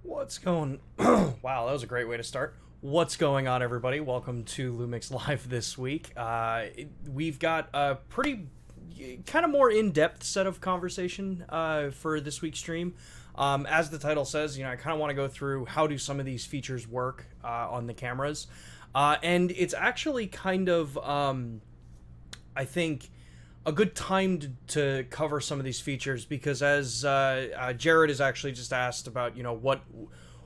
What's going Wow, that was a great way to start. What's going on, everybody? Welcome to LUMIX Live this week. We've got a pretty kind of more in-depth set of conversation for this week's stream. As the title says, I kind of want to go through how do some of these features work on the cameras. And it's actually kind of, I think, a good time to cover some of these features because as Jared has actually just asked about,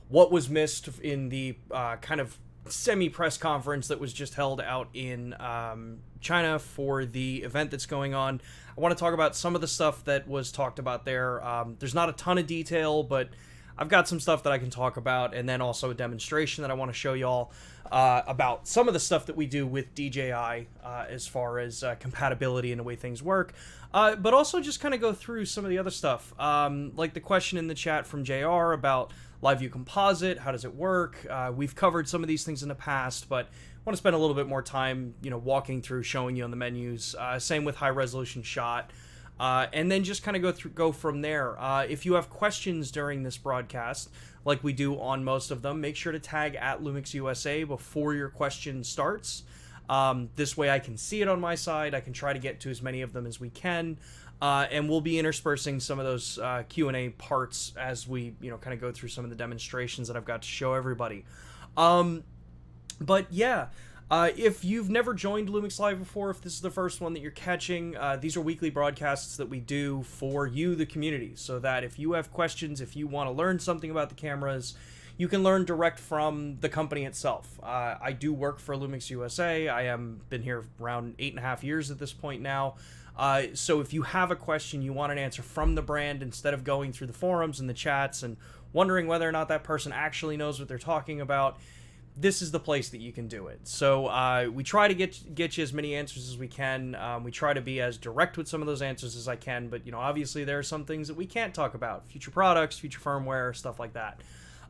what was missed in the kind of semi-press conference that was just held out in China for the event that's going on. I want to talk about some of the stuff that was talked about there. There's not a ton of detail, but I've got some stuff that I can talk about, and then also a demonstration that I want to show y'all about some of the stuff that we do with DJI as far as compatibility and the way things work, but also just kind of go through some of the other stuff, like the question in the chat from JR about Live View Composite. How does it work? We've covered some of these things in the past, but I want to spend a little bit more time, walking through, showing you on the menus. Same with high resolution shot. And then just kind of go from there. If you have questions during this broadcast, like we do on most of them, make sure to tag at LUMIX USA before your question starts. This way I can see it on my side. I can try to get to as many of them as we can. And we'll be interspersing some of those Q&A parts as we, kind of go through some of the demonstrations that I've got to show everybody. But yeah. If you've never joined LUMIX Live before, if this is the first one that you're catching, these are weekly broadcasts that we do for you, the community, so that if you have questions, if you want to learn something about the cameras, you can learn direct from the company itself. I do work for LUMIX USA. I am been here around 8.5 years at this point now. So if you have a question, you want an answer from the brand instead of going through the forums and the chats and wondering whether or not that person actually knows what they're talking about, this is the place that you can do it. So we try to get you as many answers as we can. We try to be as direct with some of those answers as I can, but obviously there are some things that we can't talk about. Future products, future firmware, stuff like that.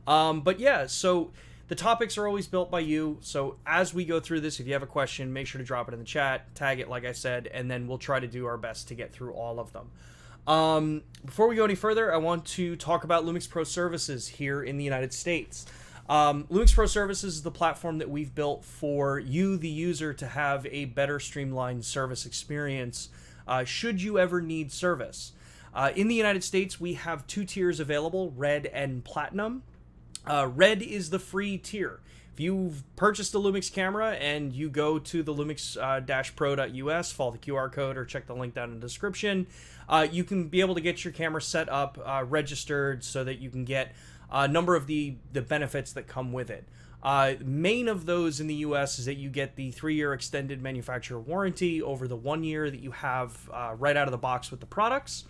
But yeah, so the topics are always built by you. So as we go through this, if you have a question, make sure to drop it in the chat, tag it like I said, and then we'll try to do our best to get through all of them. Before we go any further, I want to talk about LUMIX Pro Services here in the United States. LUMIX Pro Services is the platform that we've built for you, the user, to have a better streamlined service experience should you ever need service. In the United States, we have two tiers available, Red and Platinum. Red is the free tier. If you've purchased a LUMIX camera and you go to the lumix-pro.us, follow the QR code or check the link down in the description, you can be able to get your camera set up, registered, so that you can get a number of the benefits that come with it. Main of those in the US is that you get the 3-year extended manufacturer warranty over the 1 year that you have right out of the box with the products.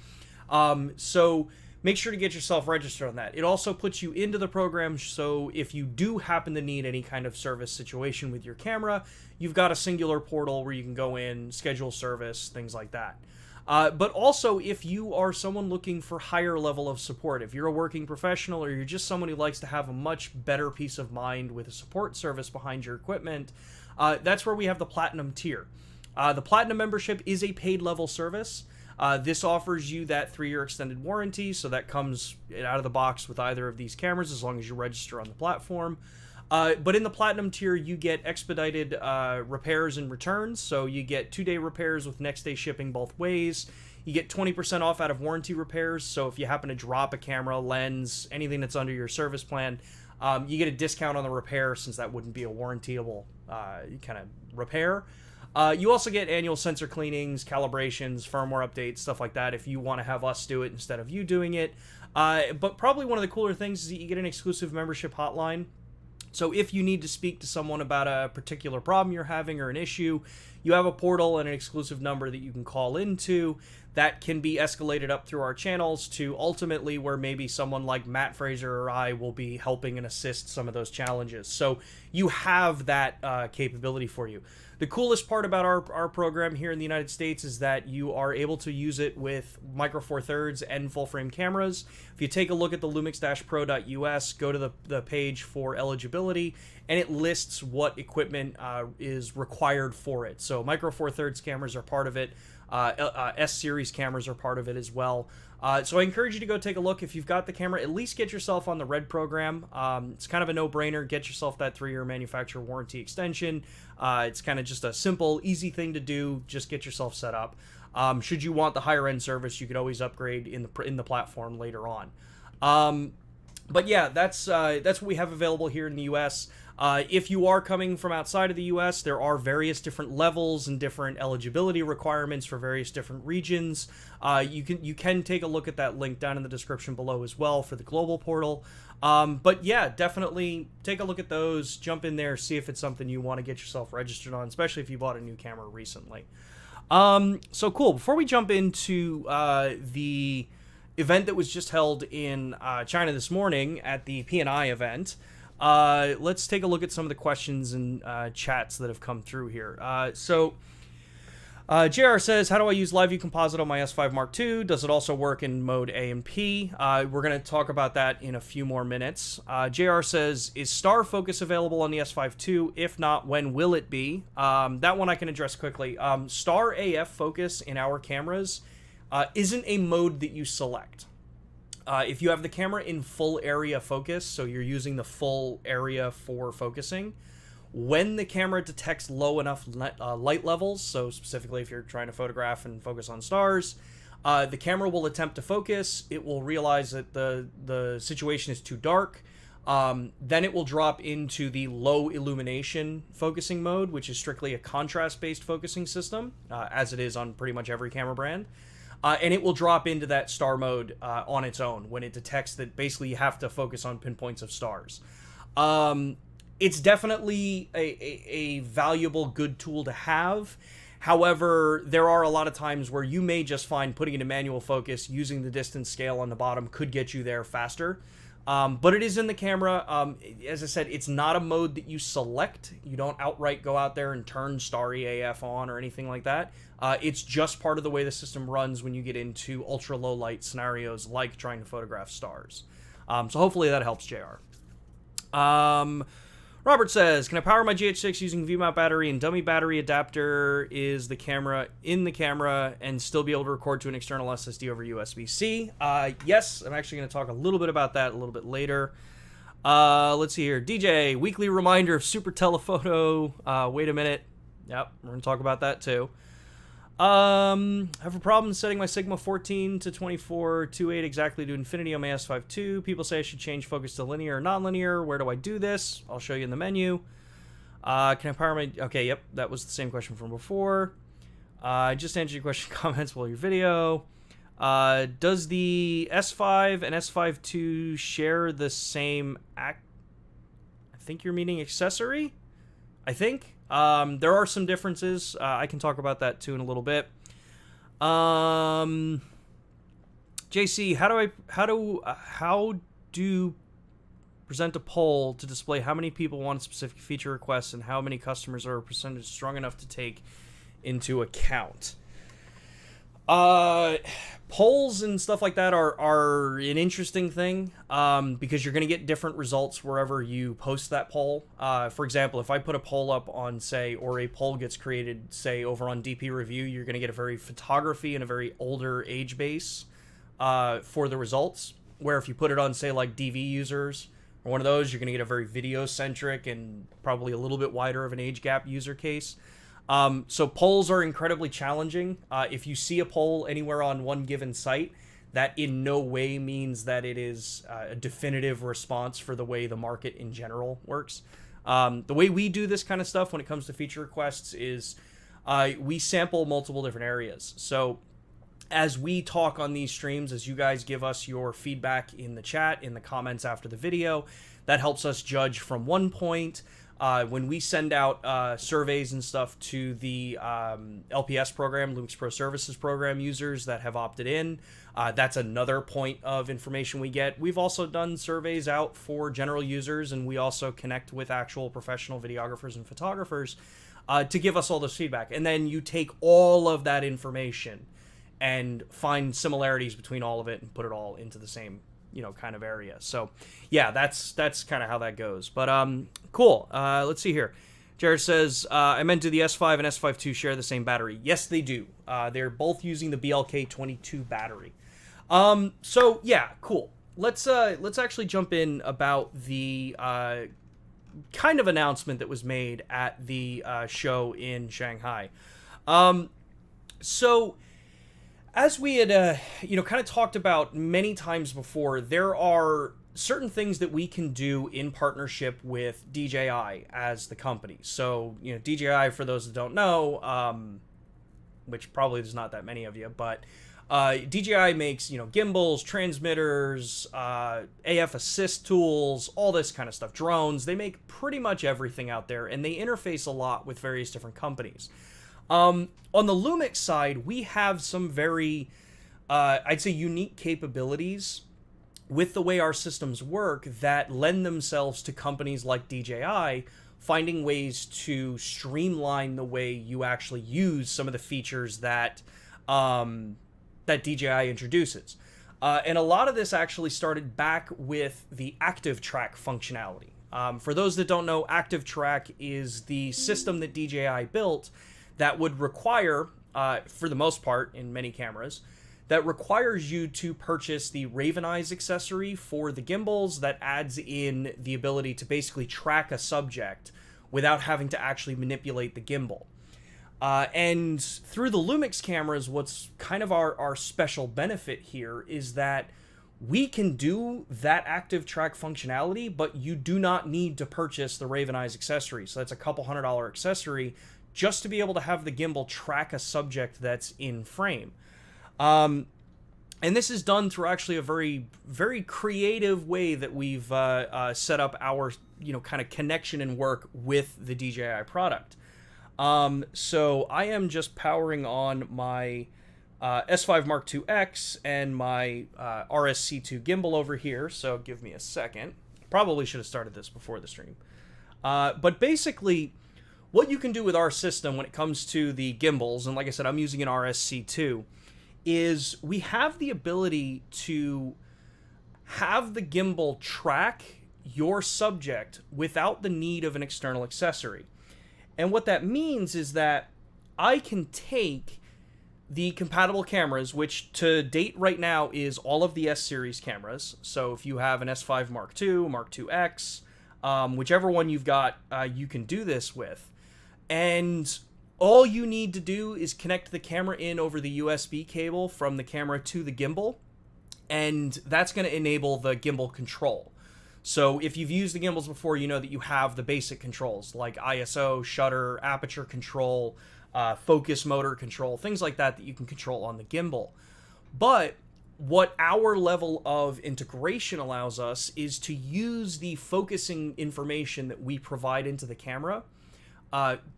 So make sure to get yourself registered on that. It also puts you into the program, so if you do happen to need any kind of service situation with your camera, you've got a singular portal where you can go in, schedule service, things like that. But also, if you are someone looking for higher level of support, if you're a working professional or you're just someone who likes to have a much better peace of mind with a support service behind your equipment, that's where we have the Platinum tier. The Platinum membership is a paid level service. This offers you that 3-year extended warranty, so that comes out of the box with either of these cameras as long as you register on the platform. But in the Platinum tier, you get expedited repairs and returns, so you get 2-day repairs with next-day shipping both ways. You get 20% off out of warranty repairs, so if you happen to drop a camera, lens, anything that's under your service plan, you get a discount on the repair since that wouldn't be a warrantyable kind of repair. You also get annual sensor cleanings, calibrations, firmware updates, stuff like that if you want to have us do it instead of you doing it. But probably one of the cooler things is that you get an exclusive membership hotline. So if you need to speak to someone about a particular problem you're having or an issue, you have a portal and an exclusive number that you can call into that can be escalated up through our channels to ultimately where maybe someone like Matt Fraser or I will be helping and assist some of those challenges. So you have that capability for you. The coolest part about our program here in the United States is that you are able to use it with Micro Four Thirds and full frame cameras. If you take a look at the lumix-pro.us, go to the page for eligibility, and it lists what equipment is required for it. So Micro Four Thirds cameras are part of it. S-series cameras are part of it as well. So I encourage you to go take a look. If you've got the camera, at least get yourself on the Red program. It's kind of a no-brainer. Get yourself that 3-year manufacturer warranty extension. It's kind of just a simple, easy thing to do. Just get yourself set up. Should you want the higher-end service, you could always upgrade in the platform later on. But yeah, that's what we have available here in the U.S. If you are coming from outside of the U.S., there are various different levels and different eligibility requirements for various different regions. You can take a look at that link down in the description below as well for the global portal. But yeah, definitely take a look at those. Jump in there, see if it's something you want to get yourself registered on, especially if you bought a new camera recently. So cool. Before we jump into the event that was just held in China this morning at the P&I event, let's take a look at some of the questions and chats that have come through here. JR says, how do I use View Composite on my S5 Mark II? Does it also work in mode A and P? We're going to talk about that in a few more minutes. JR says, is star focus available on the S5 II? If not, when will it be? That one I can address quickly. Star AF focus in our cameras isn't a mode that you select. If you have the camera in full area focus, so you're using the full area for focusing, when the camera detects low enough light levels, so specifically if you're trying to photograph and focus on stars, the camera will attempt to focus. It will realize that the situation is too dark. Then it will drop into the low illumination focusing mode, which is strictly a contrast-based focusing system, as it is on pretty much every camera brand. And it will drop into that star mode on its own when it detects that basically you have to focus on pinpoints of stars. It's definitely a valuable, good tool to have. However, there are a lot of times where you may just find putting it in manual focus, using the distance scale on the bottom could get you there faster. But it is in the camera. As I said, it's not a mode that you select. You don't outright go out there and turn Starry AF on or anything like that. It's just part of the way the system runs when you get into ultra low light scenarios like trying to photograph stars. So hopefully that helps, JR. Robert says, can I power my GH6 using VMount battery and dummy battery adapter is the camera in the camera and still be able to record to an external SSD over USB-C? Yes, I'm actually going to talk a little bit about that a little bit later. Let's see here. DJ, weekly reminder of super telephoto. Wait a minute. Yep, we're going to talk about that too. I have a problem setting my Sigma 14 to 24-28 exactly to infinity on my S5 II. People say I should change focus to linear or non-linear. Where do I do this? I'll show you in the menu. Can I power my... Okay, yep, that was the same question from before. I just answered your question comments while your video. Does the S5 and S5 II share the same... I think you're meaning accessory? I think. There are some differences. I can talk about that too in a little bit. JC, how do present a poll to display how many people want a specific feature request and how many customers are a percentage strong enough to take into account? Polls and stuff like that are an interesting thing, because you're going to get different results wherever you post that poll. For example, if I put a poll up on, say, or a poll gets created, say, over on DP Review, you're going to get a very photography and a very older age base for the results. Where if you put it on, say, like DV users or one of those, you're going to get a very video-centric and probably a little bit wider of an age gap user case. So polls are incredibly challenging. If you see a poll anywhere on one given site, that in no way means that it is a definitive response for the way the market in general works. The way we do this kind of stuff when it comes to feature requests is we sample multiple different areas. So as we talk on these streams, as you guys give us your feedback in the chat, in the comments after the video, that helps us judge from one point. When we send out surveys and stuff to the LPS program, LUMIX Pro Services program users that have opted in, that's another point of information we get. We've also done surveys out for general users, and we also connect with actual professional videographers and photographers to give us all this feedback. And then you take all of that information and find similarities between all of it and put it all into the same kind of area. So yeah, that's kind of how that goes. But cool. Let's see here. Jared says, I meant, do the S5 and S5 II share the same battery? Yes, they do. They're both using the BLK22 battery. So yeah, cool. Let's actually jump in about the kind of announcement that was made at the show in Shanghai. So as we had kind of talked about many times before, there are certain things that we can do in partnership with DJI as the company. So, DJI, for those that don't know, which probably there's not that many of you, but DJI makes, gimbals, transmitters, AF assist tools, all this kind of stuff, drones. They make pretty much everything out there, and they interface a lot with various different companies. On the LUMIX side, we have some very, I'd say, unique capabilities with the way our systems work that lend themselves to companies like DJI finding ways to streamline the way you actually use some of the features that that DJI introduces. And a lot of this actually started back with the Active Track functionality. For those that don't know, Active Track is the system that DJI built that would require, for the most part in many cameras, that requires you to purchase the Raven Eyes accessory for the gimbals that adds in the ability to basically track a subject without having to actually manipulate the gimbal. And through the LUMIX cameras, what's kind of our special benefit here is that we can do that Active Track functionality, but you do not need to purchase the Raven Eyes accessory. So that's a couple $100 accessory just to be able to have the gimbal track a subject that's in frame. And this is done through actually a very, very creative way that we've set up our, kind of connection and work with the DJI product. So I am just powering on my S5 Mark II X and my RSC2 gimbal over here, so give me a second. Probably should have started this before the stream. But basically, what you can do with our system when it comes to the gimbals, and like I said, I'm using an RSC2, is we have the ability to have the gimbal track your subject without the need of an external accessory. And what that means is that I can take the compatible cameras, which to date right now is all of the S-series cameras. So if you have an S5 Mark II, Mark II X, whichever one you've got, you can do this with. And all you need to do is connect the camera in over the USB cable from the camera to the gimbal, and that's going to enable the gimbal control. So if you've used the gimbals before, you know that you have the basic controls like ISO, shutter, aperture control, focus motor control, things like that you can control on the gimbal. But what our level of integration allows us is to use the focusing information that we provide into the camera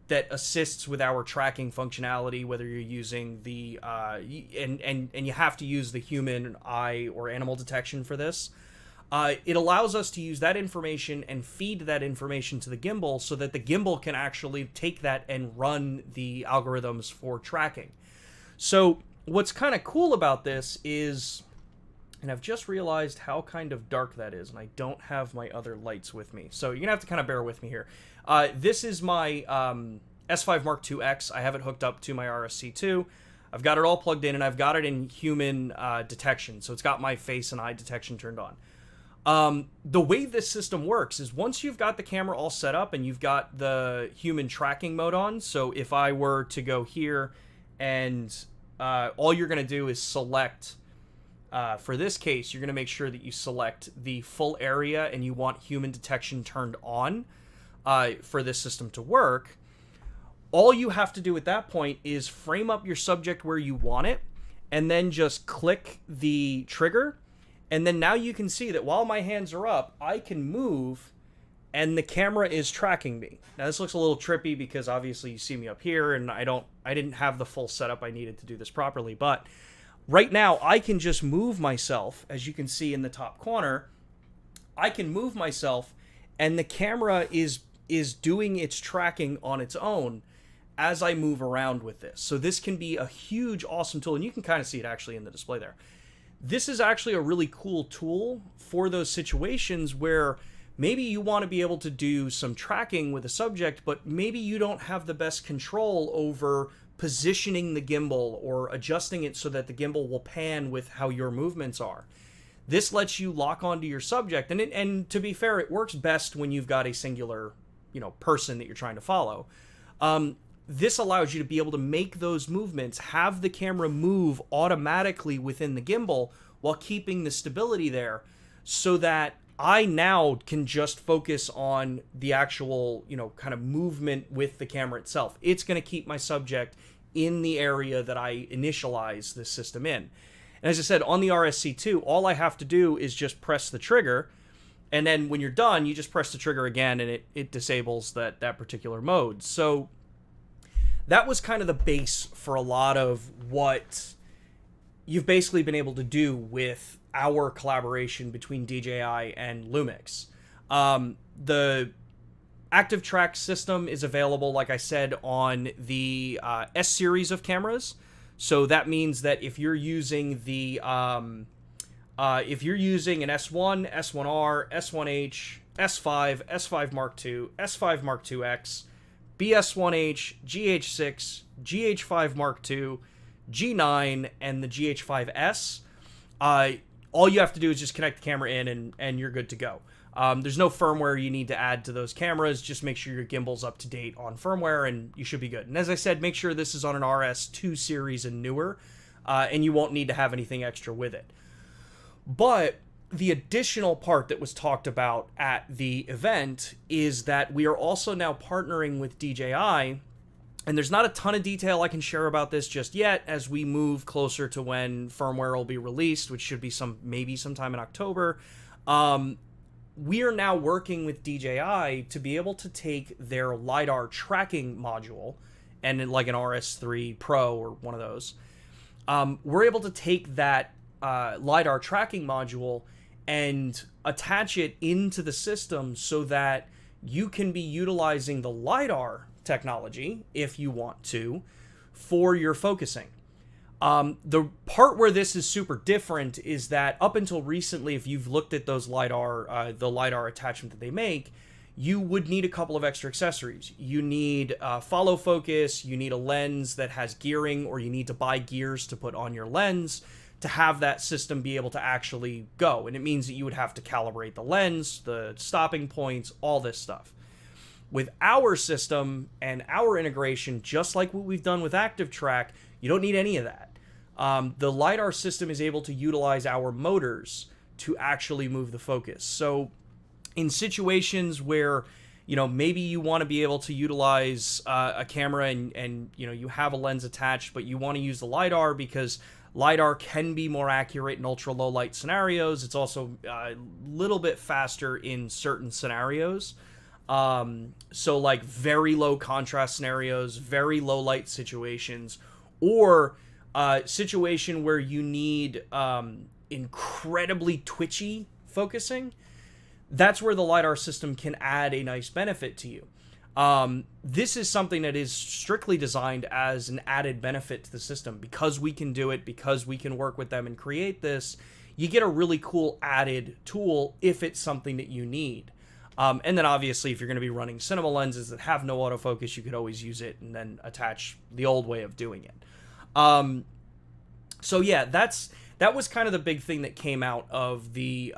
that assists with our tracking functionality, whether you're using the and you have to use the human eye or animal detection for this. It allows us to use that information and feed that information to the gimbal so that the gimbal can actually take that and run the algorithms for tracking. So what's kind of cool about this is, and I've just realized how kind of dark that is, and I don't have my other lights with me, so you're gonna have to kind of bear with me here. This is my S5 Mark II X. I have it hooked up to my RSC2. I've got it all plugged in, and I've got it in human detection, so it's got my face and eye detection turned on. The way this system works is once you've got the camera all set up and you've got the human tracking mode on, so if I were to go here and all you're going to do is select, for this case, you're going to make sure that you select the full area and you want human detection turned on for this system to work. All you have to do at that point is frame up your subject where you want it and then just click the trigger. And then now you can see that while my hands are up, I can move and the camera is tracking me. Now this looks a little trippy because obviously you see me up here and I didn't have the full setup I needed to do this properly. But right now I can just move myself, as you can see in the top corner. I can move myself and the camera is doing its tracking on its own as I move around with this. So this can be a huge, awesome tool. And you can kind of see it actually in the display there. This is actually a really cool tool for those situations where maybe you want to be able to do some tracking with a subject, but maybe you don't have the best control over positioning the gimbal or adjusting it so that the gimbal will pan with how your movements are. This lets you lock onto your subject, and to be fair, it works best when you've got a singular, person that you're trying to follow. This allows you to be able to make those movements, have the camera move automatically within the gimbal while keeping the stability there, so that I now can just focus on the actual, kind of movement with the camera itself. It's going to keep my subject in the area that I initialize this system in. And as I said, on the RSC2, all I have to do is just press the trigger, and then when you're done, you just press the trigger again, and it disables that particular mode. So that was kind of the base for a lot of what you've basically been able to do with our collaboration between DJI and LUMIX. The Active Track system is available, like I said, on the S series of cameras. So that means that if you're using the if you're using an S1, S1R, S1H, S5, S5 Mark II, S5 Mark IIX, BS1H, GH6, GH5 Mark II, G9, and the GH5S, all you have to do is just connect the camera in and you're good to go. There's no firmware you need to add to those cameras. Just make sure your gimbal's up to date on firmware and you should be good. And as I said, make sure this is on an RS2 series and newer, and you won't need to have anything extra with it. But the additional part that was talked about at the event is that we are also now partnering with DJI, and there's not a ton of detail I can share about this just yet as we move closer to when firmware will be released, which should be maybe sometime in October. We are now working with DJI to be able to take their LiDAR tracking module, and like an RS3 Pro or one of those, we're able to take that LiDAR tracking module and attach it into the system so that you can be utilizing the LiDAR technology, if you want to, for your focusing. The part where this is super different is that up until recently, if you've looked at those LiDAR, the LiDAR attachment that they make, you would need a couple of extra accessories. You need follow focus, you need a lens that has gearing, or you need to buy gears to put on your lens to have that system be able to actually go. And it means that you would have to calibrate the lens, the stopping points, all this stuff. With our system and our integration, just like what we've done with Active Track, you don't need any of that. The LiDAR system is able to utilize our motors to actually move the focus. So in situations where, maybe you want to be able to utilize a camera and you have a lens attached, but you want to use the LiDAR because LiDAR can be more accurate in ultra low light scenarios. It's also a little bit faster in certain scenarios. So like very low contrast scenarios, very low light situations, or situation where you need incredibly twitchy focusing, that's where the LiDAR system can add a nice benefit to you. This is something that is strictly designed as an added benefit to the system. Because we can do it, because we can work with them and create this, you get a really cool added tool if it's something that you need. And then obviously if you're going to be running cinema lenses that have no autofocus, you could always use it and then attach the old way of doing it. So yeah, that was kind of the big thing that came out of the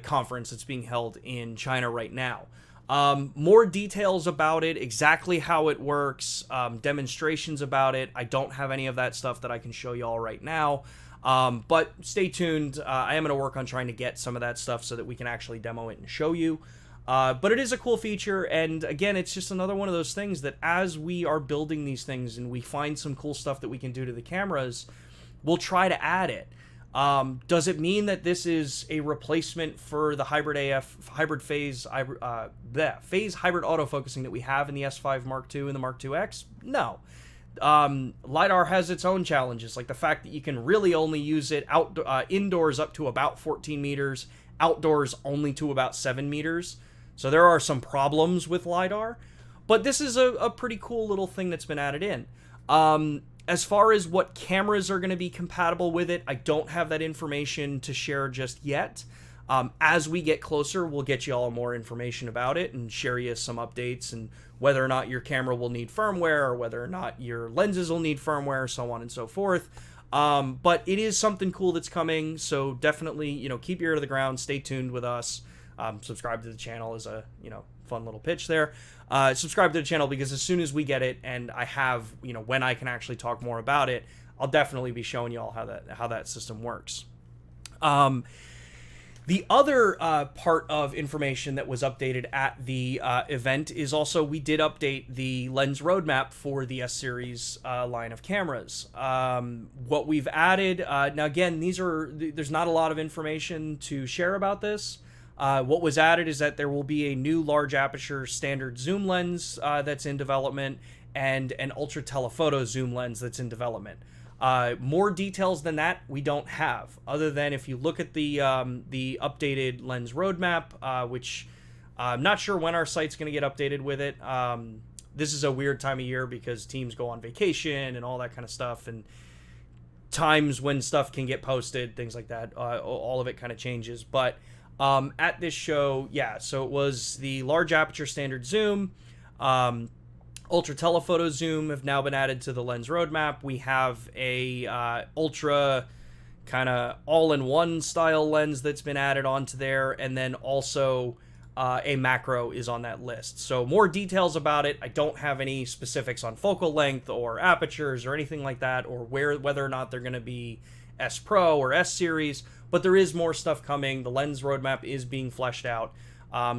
conference that's being held in China right now. More details about it, exactly how it works, demonstrations about it. I don't have any of that stuff that I can show y'all right now. But stay tuned. I am going to work on trying to get some of that stuff so that we can actually demo it and show you. But it is a cool feature, and again, it's just another one of those things that as we are building these things and we find some cool stuff that we can do to the cameras, we'll try to add it. Does it mean that this is a replacement for the hybrid AF, phase hybrid autofocusing that we have in the S5 Mark II and the Mark IIX? No. LiDAR has its own challenges, like the fact that you can really only use it indoors up to about 14 meters, outdoors only to about 7 meters. So there are some problems with LiDAR, but this is a pretty cool little thing that's been added in. As far as what cameras are going to be compatible with it, I don't have that information to share just yet. As we get closer, we'll get you all more information about it and share you some updates and whether or not your camera will need firmware or whether or not your lenses will need firmware, so on and so forth. But it is something cool that's coming, so definitely, keep your ear to the ground, stay tuned with us. Subscribe to the channel is a, fun little pitch there. Subscribe to the channel because as soon as we get it and I have, when I can actually talk more about it, I'll definitely be showing you all how that system works. The other part of information that was updated at the event is also we did update the lens roadmap for the S-Series line of cameras. What we've added, now again, there's not a lot of information to share about this. What was added is that there will be a new large aperture standard zoom lens that's in development and an ultra telephoto zoom lens that's in development. More details than that we don't have, other than if you look at the updated lens roadmap, which I'm not sure when our site's going to get updated with it. This is a weird time of year because teams go on vacation and all that kind of stuff, and times when stuff can get posted, things like that. All of it kind of changes, but at this show, yeah, so it was the large aperture standard zoom. Ultra telephoto zoom have now been added to the lens roadmap. We have a ultra kind of all-in-one style lens that's been added onto there, and then also a macro is on that list. So more details about it. I don't have any specifics on focal length or apertures or anything like that, or whether or not they're going to be S Pro or S Series, but there is more stuff coming. The lens roadmap is being fleshed out.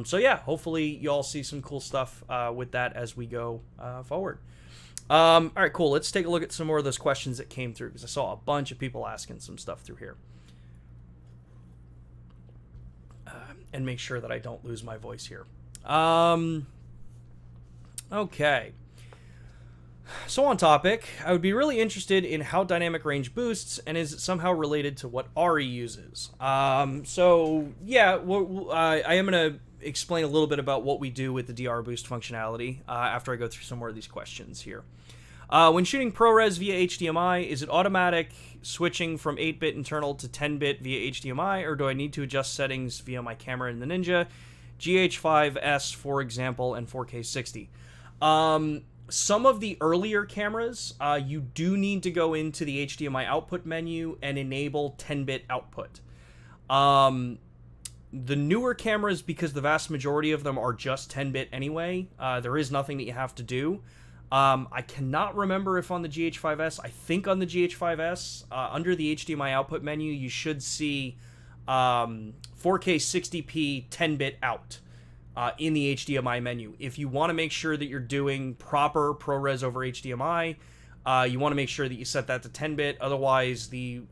So yeah, hopefully you all see some cool stuff with that as we go forward. All right, cool. Let's take a look at some more of those questions that came through because I saw a bunch of people asking some stuff through here. And make sure that I don't lose my voice here. Okay. So on topic, I would be really interested in how dynamic range boosts and is it somehow related to what Ari uses. So yeah, I am going to explain a little bit about what we do with the DR boost functionality after I go through some more of these questions here. When shooting ProRes via HDMI, is it automatic switching from 8-bit internal to 10-bit via HDMI, or do I need to adjust settings via my camera in the Ninja, GH5S, for example, and 4K 60? Some of the earlier cameras, you do need to go into the HDMI output menu and enable 10-bit output. The newer cameras, because the vast majority of them are just 10-bit anyway, there is nothing that you have to do. I cannot remember if on the GH5S, I think on the GH5S, under the HDMI output menu, you should see 4K 60p 10-bit out. In the HDMI menu. If you want to make sure that you're doing proper ProRes over HDMI, you want to make sure that you set that to 10-bit. Otherwise, the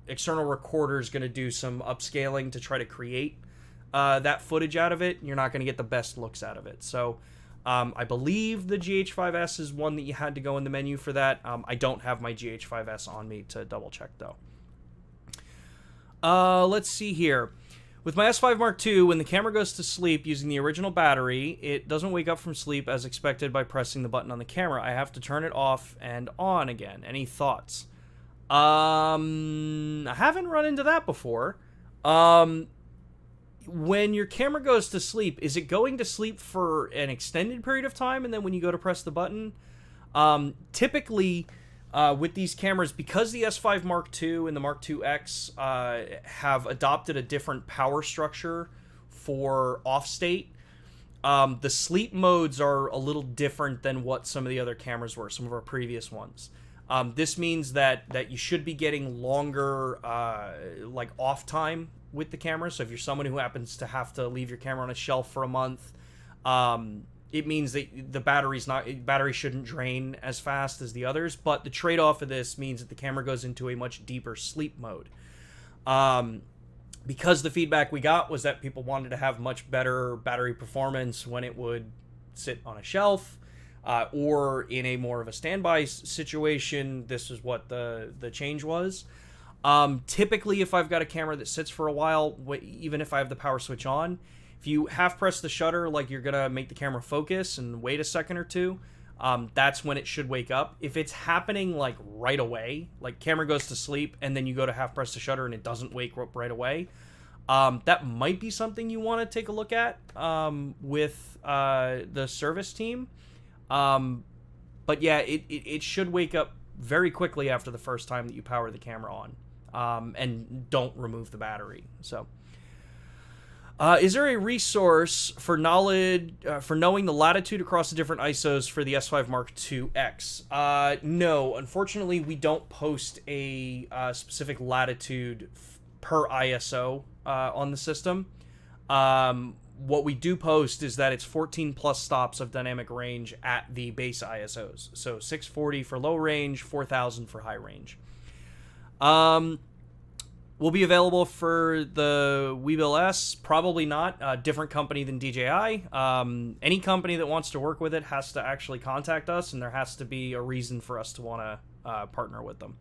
external recorder is going to do some upscaling to try to create that footage out of it. You're not going to get the best looks out of it. So I believe the GH5S is one that you had to go in the menu for that. I don't have my GH5S on me to double check, though. Let's see here. With my S5 Mark II, when the camera goes to sleep using the original battery, it doesn't wake up from sleep as expected by pressing the button on the camera. I have to turn it off and on again. Any thoughts? I haven't run into that before. When your camera goes to sleep, is it going to sleep for an extended period of time and then when you go to press the button? Typically, with these cameras, because the S5 Mark II and the Mark II X have adopted a different power structure for off-state, the sleep modes are a little different than what some of the other cameras were, some of our previous ones. This means that you should be getting longer like off time with the camera. So if you're someone who happens to have to leave your camera on a shelf for a month, it means that the battery shouldn't drain as fast as the others, but the trade-off of this means that the camera goes into a much deeper sleep mode. Because the feedback we got was that people wanted to have much better battery performance when it would sit on a shelf, or in a more of a standby situation, this is what the change was. Typically, if I've got a camera that sits for a while, even if I have the power switch on, if you half press the shutter like you're going to make the camera focus and wait a second or two, that's when it should wake up. If it's happening like right away, like camera goes to sleep and then you go to half press the shutter and it doesn't wake up right away, That might be something you want to take a look at with the service team. But yeah, it should wake up very quickly after the first time that you power the camera on, and don't remove the battery. So, is there a resource for knowledge for knowing the latitude across the different ISOs for the S5 Mark IIX? No, unfortunately, we don't post a specific latitude per ISO on the system. What we do post is that it's 14 plus stops of dynamic range at the base ISOs. So 640 for low range, 4000 for high range. Will be available for the Weebill S? Probably not. Different company than DJI. Any company that wants to work with it has to actually contact us, and there has to be a reason for us to want to partner with them.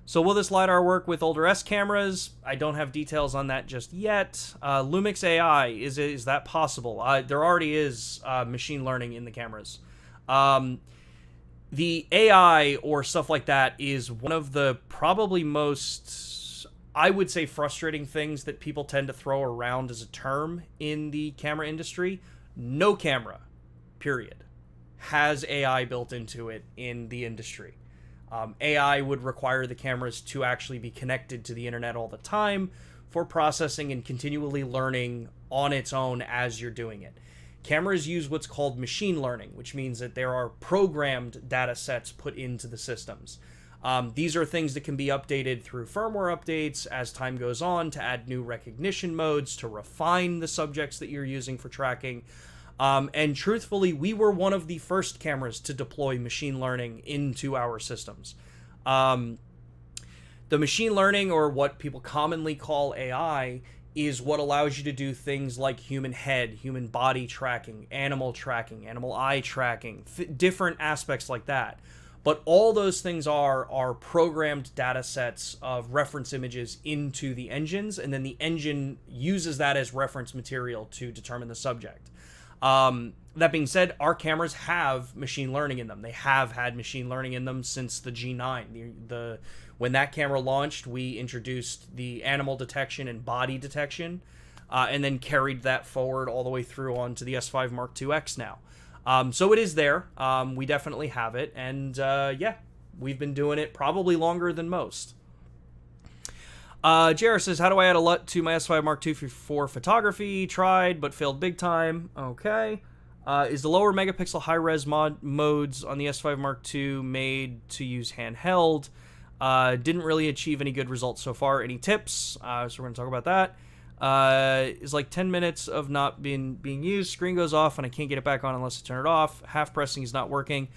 So will this LiDAR work with older S cameras? I don't have details on that just yet. LUMIX AI, is that possible? There already is machine learning in the cameras. The AI or stuff like that is one of the probably most, I would say, frustrating things that people tend to throw around as a term in the camera industry. No camera, period, has AI built into it in the industry. AI would require the cameras to actually be connected to the internet all the time for processing and continually learning on its own as you're doing it. Cameras use what's called machine learning, which means that there are programmed data sets put into the systems. These are things that can be updated through firmware updates as time goes on to add new recognition modes, to refine the subjects that you're using for tracking. And truthfully, we were one of the first cameras to deploy machine learning into our systems. The machine learning, or what people commonly call AI, is what allows you to do things like human head, human body tracking, animal eye tracking, different aspects like that. But all those things are programmed data sets of reference images into the engines, and then the engine uses that as reference material to determine the subject. That being said, our cameras have machine learning in them. They have had machine learning in them since the G9. When that camera launched, we introduced the animal detection and body detection, and then carried that forward all the way through onto the S5 Mark IIX now. So it is there. We definitely have it, and yeah, we've been doing it probably longer than most. JR says, how do I add a LUT to my S5 Mark II for photography? Tried, but failed big time. Okay. Is the lower megapixel high-res modes on the S5 Mark II made to use handheld? Didn't really achieve any good results so far. Any tips? So we're going to talk about that. Is like 10 minutes of not being used. Screen goes off, and I can't get it back on unless I turn it off. Half pressing is not working.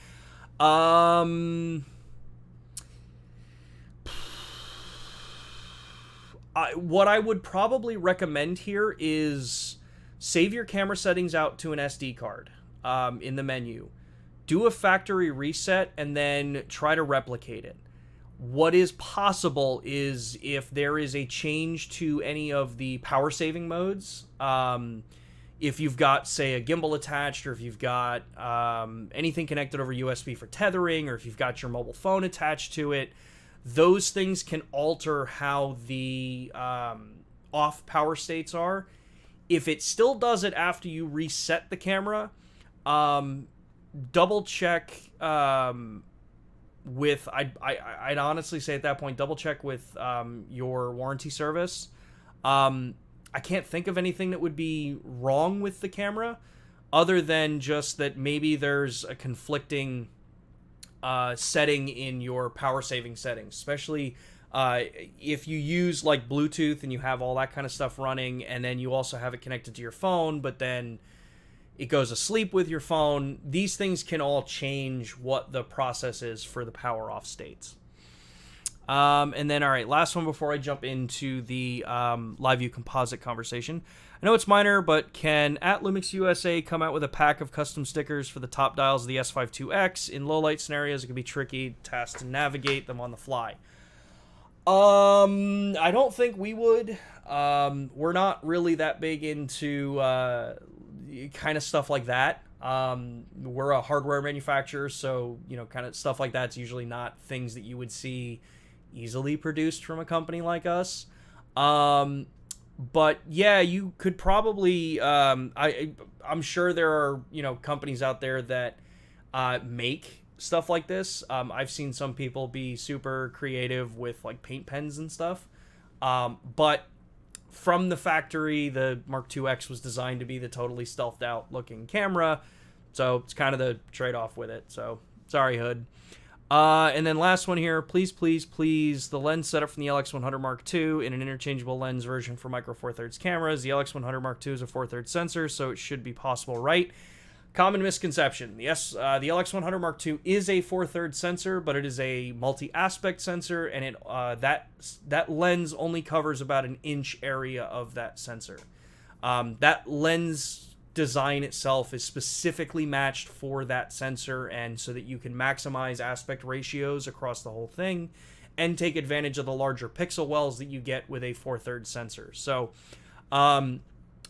What I would probably recommend here is save your camera settings out to an SD card in the menu. Do a factory reset and then try to replicate it. What is possible is if there is a change to any of the power saving modes, if you've got, say, a gimbal attached, or if you've got anything connected over USB for tethering, or if you've got your mobile phone attached to it, those things can alter how the off power states are. If it still does it after you reset the camera, double check with, I'd honestly say at that point, double check with your warranty service. I can't think of anything that would be wrong with the camera other than just that maybe there's a conflicting setting in your power saving settings, especially if you use like Bluetooth and you have all that kind of stuff running, and then you also have it connected to your phone, but then it goes asleep with your phone. These things can all change what the process is for the power off states. And then, all right, last one before I jump into the live view composite conversation. I know it's minor, but can @LUMIX USA come out with a pack of custom stickers for the top dials of the S5 IIX? In low light scenarios, it can be tricky task to navigate them on the fly. I don't think we would. We're not really that big into kind of stuff like that. We're a hardware manufacturer, so kind of stuff like that's usually not things that you would see easily produced from a company like us. But yeah, you could probably, I'm sure there are, companies out there that make stuff like this. I've seen some people be super creative with like paint pens and stuff. But from the factory, the Mark II X was designed to be the totally stealthed out looking camera. So it's kind of the trade-off with it. So sorry, Hood. And then last one here, please, the lens setup from the LX100 Mark II in an interchangeable lens version for micro four thirds cameras. The LX100 Mark II is a 4/3 sensor, so it should be possible, right? Common misconception. The LX100 Mark II is a 4/3 sensor, but it is a multi-aspect sensor, and it that lens only covers about an inch area of that sensor. That lens design itself is specifically matched for that sensor, and so that you can maximize aspect ratios across the whole thing and take advantage of the larger pixel wells that you get with a 4/3 sensor. So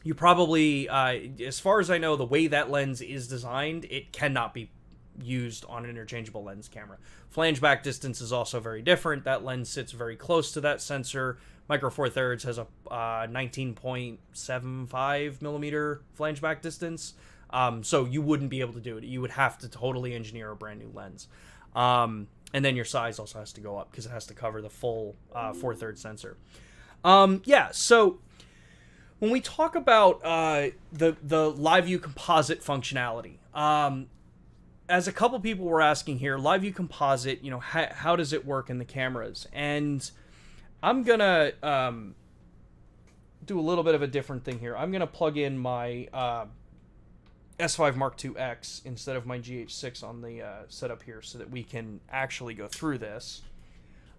you probably, as far as I know, the way that lens is designed, it cannot be used on an interchangeable lens camera. Flange back distance is also very different. That lens sits very close to that sensor. Micro Four Thirds has a 19.75 millimeter flange back distance, so you wouldn't be able to do it. You would have to totally engineer a brand new lens, and then your size also has to go up because it has to cover the full 4/3 sensor. Yeah, so when we talk about the Live View Composite functionality, as a couple people were asking here, Live View Composite, how does it work in the cameras? And I'm gonna do a little bit of a different thing here. I'm gonna plug in my S5 Mark II X instead of my GH6 on the setup here, so that we can actually go through this.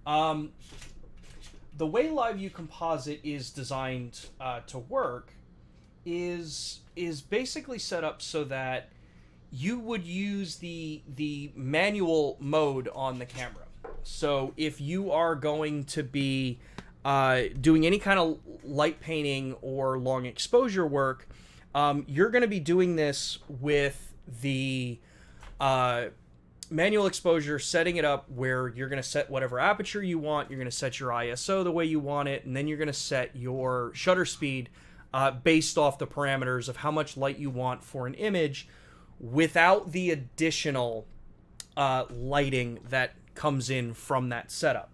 The way Live View Composite is designed to work is basically set up so that you would use the manual mode on the camera. So if you are going to be doing any kind of light painting or long exposure work, you're going to be doing this with the manual exposure, setting it up where you're going to set whatever aperture you want, you're going to set your ISO the way you want it, and then you're going to set your shutter speed based off the parameters of how much light you want for an image without the additional lighting that comes in from that setup.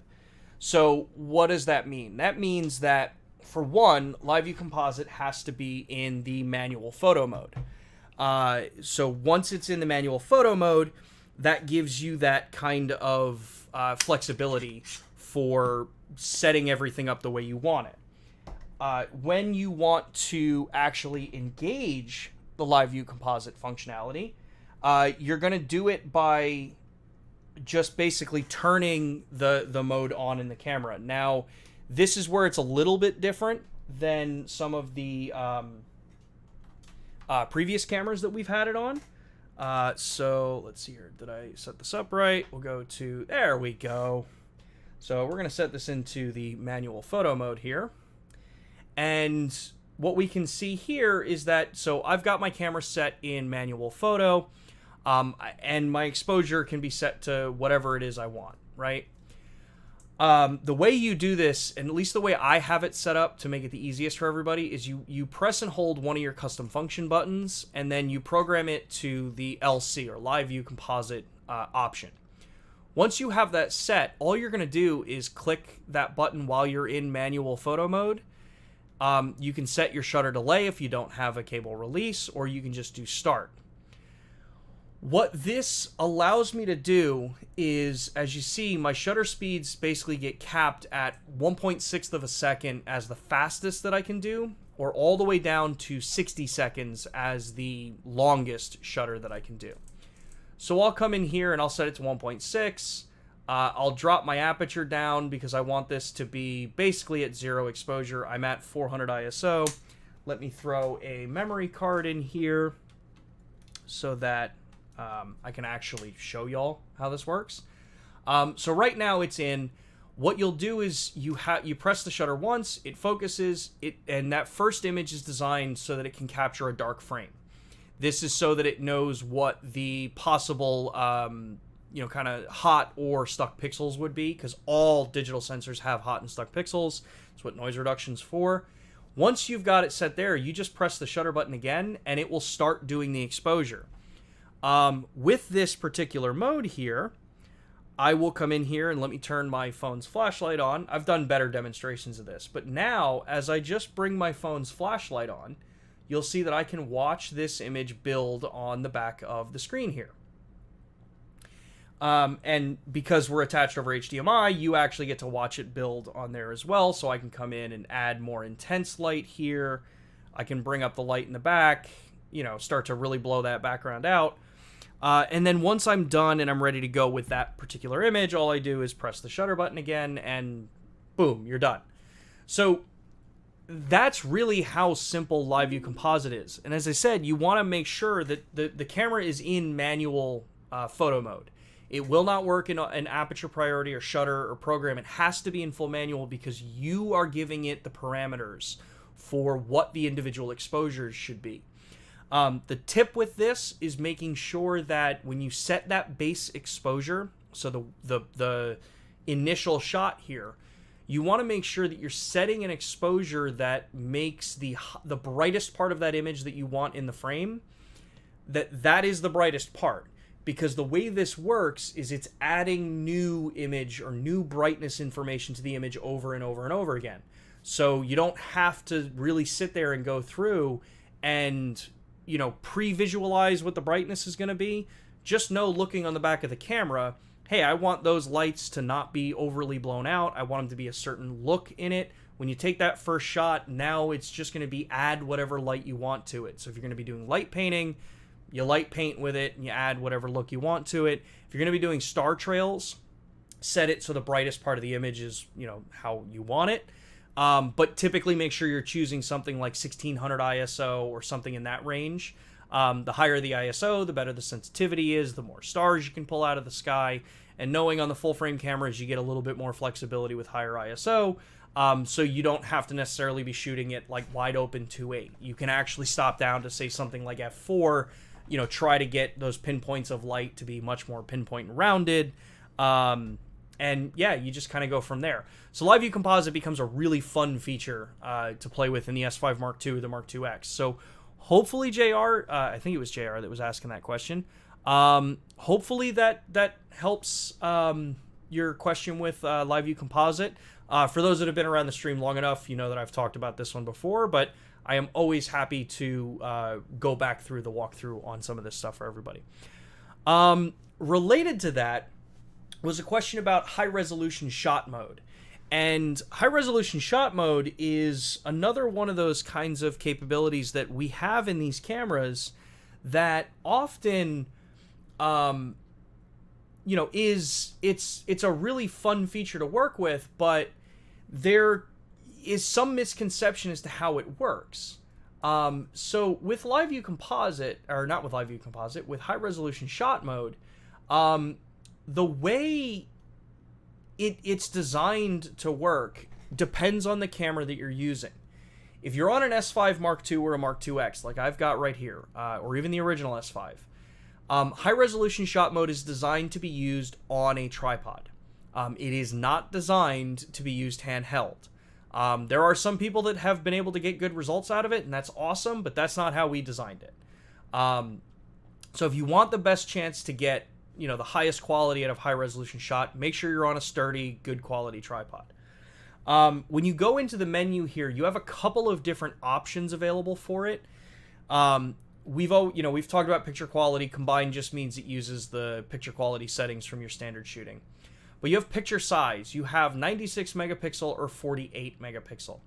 So what does that mean? That means that, for one, Live View Composite has to be in the manual photo mode. So once it's in the manual photo mode, that gives you that kind of flexibility for setting everything up the way you want it. When you want to actually engage the Live View Composite functionality, you're going to do it by just basically turning the mode on in the camera. Now, this is where it's a little bit different than some of the previous cameras that we've had it on. So let's see here. Did I set this up right? We'll go to, there we go. So we're going to set this into the manual photo mode here. And what we can see here is that, so I've got my camera set in manual photo, and my exposure can be set to whatever it is I want, right? The way you do this, and at least the way I have it set up to make it the easiest for everybody, is you press and hold one of your custom function buttons, and then you program it to the LC, or Live View Composite option. Once you have that set, all you're going to do is click that button while you're in manual photo mode. You can set your shutter delay if you don't have a cable release, or you can just do start. What this allows me to do is, as you see, my shutter speeds basically get capped at 1.6 of a second as the fastest that I can do, or all the way down to 60 seconds as the longest shutter that I can do. So I'll come in here and I'll set it to 1.6. I'll drop my aperture down because I want this to be basically at 0 exposure. I'm at 400 ISO. Let me throw a memory card in here so that I can actually show y'all how this works. So right now it's in. What you'll do is you press the shutter once, it focuses, and that first image is designed so that it can capture a dark frame. This is so that it knows what the possible kind of hot or stuck pixels would be, because all digital sensors have hot and stuck pixels. That's what noise reduction's for. Once you've got it set there, you just press the shutter button again, and it will start doing the exposure. With this particular mode here, I will come in here and let me turn my phone's flashlight on. I've done better demonstrations of this, but now as I just bring my phone's flashlight on, you'll see that I can watch this image build on the back of the screen here. And because we're attached over HDMI, you actually get to watch it build on there as well. So I can come in and add more intense light here. I can bring up the light in the back, start to really blow that background out. And then once I'm done and I'm ready to go with that particular image, all I do is press the shutter button again and boom, you're done. So that's really how simple Live View Composite is. And as I said, you want to make sure that the camera is in manual photo mode. It will not work in an aperture priority or shutter or program. It has to be in full manual because you are giving it the parameters for what the individual exposures should be. The tip with this is making sure that when you set that base exposure, so the initial shot here, you want to make sure that you're setting an exposure that makes the brightest part of that image that you want in the frame, that is the brightest part. Because the way this works is it's adding new image or new brightness information to the image over and over and over again. So you don't have to really sit there and go through and pre-visualize what the brightness is going to be. Just know, looking on the back of the camera, hey, I want those lights to not be overly blown out. I want them to be a certain look in it. When you take that first shot, now it's just going to be add whatever light you want to it. So if you're going to be doing light painting, you light paint with it and you add whatever look you want to it. If you're going to be doing star trails, set it so the brightest part of the image is, how you want it. But typically make sure you're choosing something like 1600 ISO or something in that range. The higher the ISO, the better the sensitivity is, the more stars you can pull out of the sky. And knowing on the full frame cameras, you get a little bit more flexibility with higher ISO. So you don't have to necessarily be shooting it like wide open 2.8. You can actually stop down to say something like f4, try to get those pinpoints of light to be much more pinpoint and rounded. And yeah, you just kind of go from there. So Live View Composite becomes a really fun feature to play with in the S5 Mark II, the Mark IIX. So hopefully JR, I think it was JR that was asking that question. Hopefully that helps your question with Live View Composite. For those that have been around the stream long enough, you know that I've talked about this one before, but I am always happy to go back through the walkthrough on some of this stuff for everybody. Related to that was a question about high-resolution shot mode. And high-resolution shot mode is another one of those kinds of capabilities that we have in these cameras that often, it's a really fun feature to work with, but there is some misconception as to how it works. So with Live View Composite, or not with Live View Composite, with high-resolution shot mode, the way it's designed to work depends on the camera that you're using. If you're on an S5 Mark II or a Mark IIX, like I've got right here, or even the original S5, high-resolution shot mode is designed to be used on a tripod. It is not designed to be used handheld. There are some people that have been able to get good results out of it, and that's awesome, but that's not how we designed it. So if you want the best chance to get the highest quality out of high-resolution shot, make sure you're on a sturdy, good quality tripod. When you go into the menu here, you have a couple of different options available for it. We've talked about picture quality. Combined just means it uses the picture quality settings from your standard shooting. But you have picture size. You have 96 megapixel or 48 megapixel.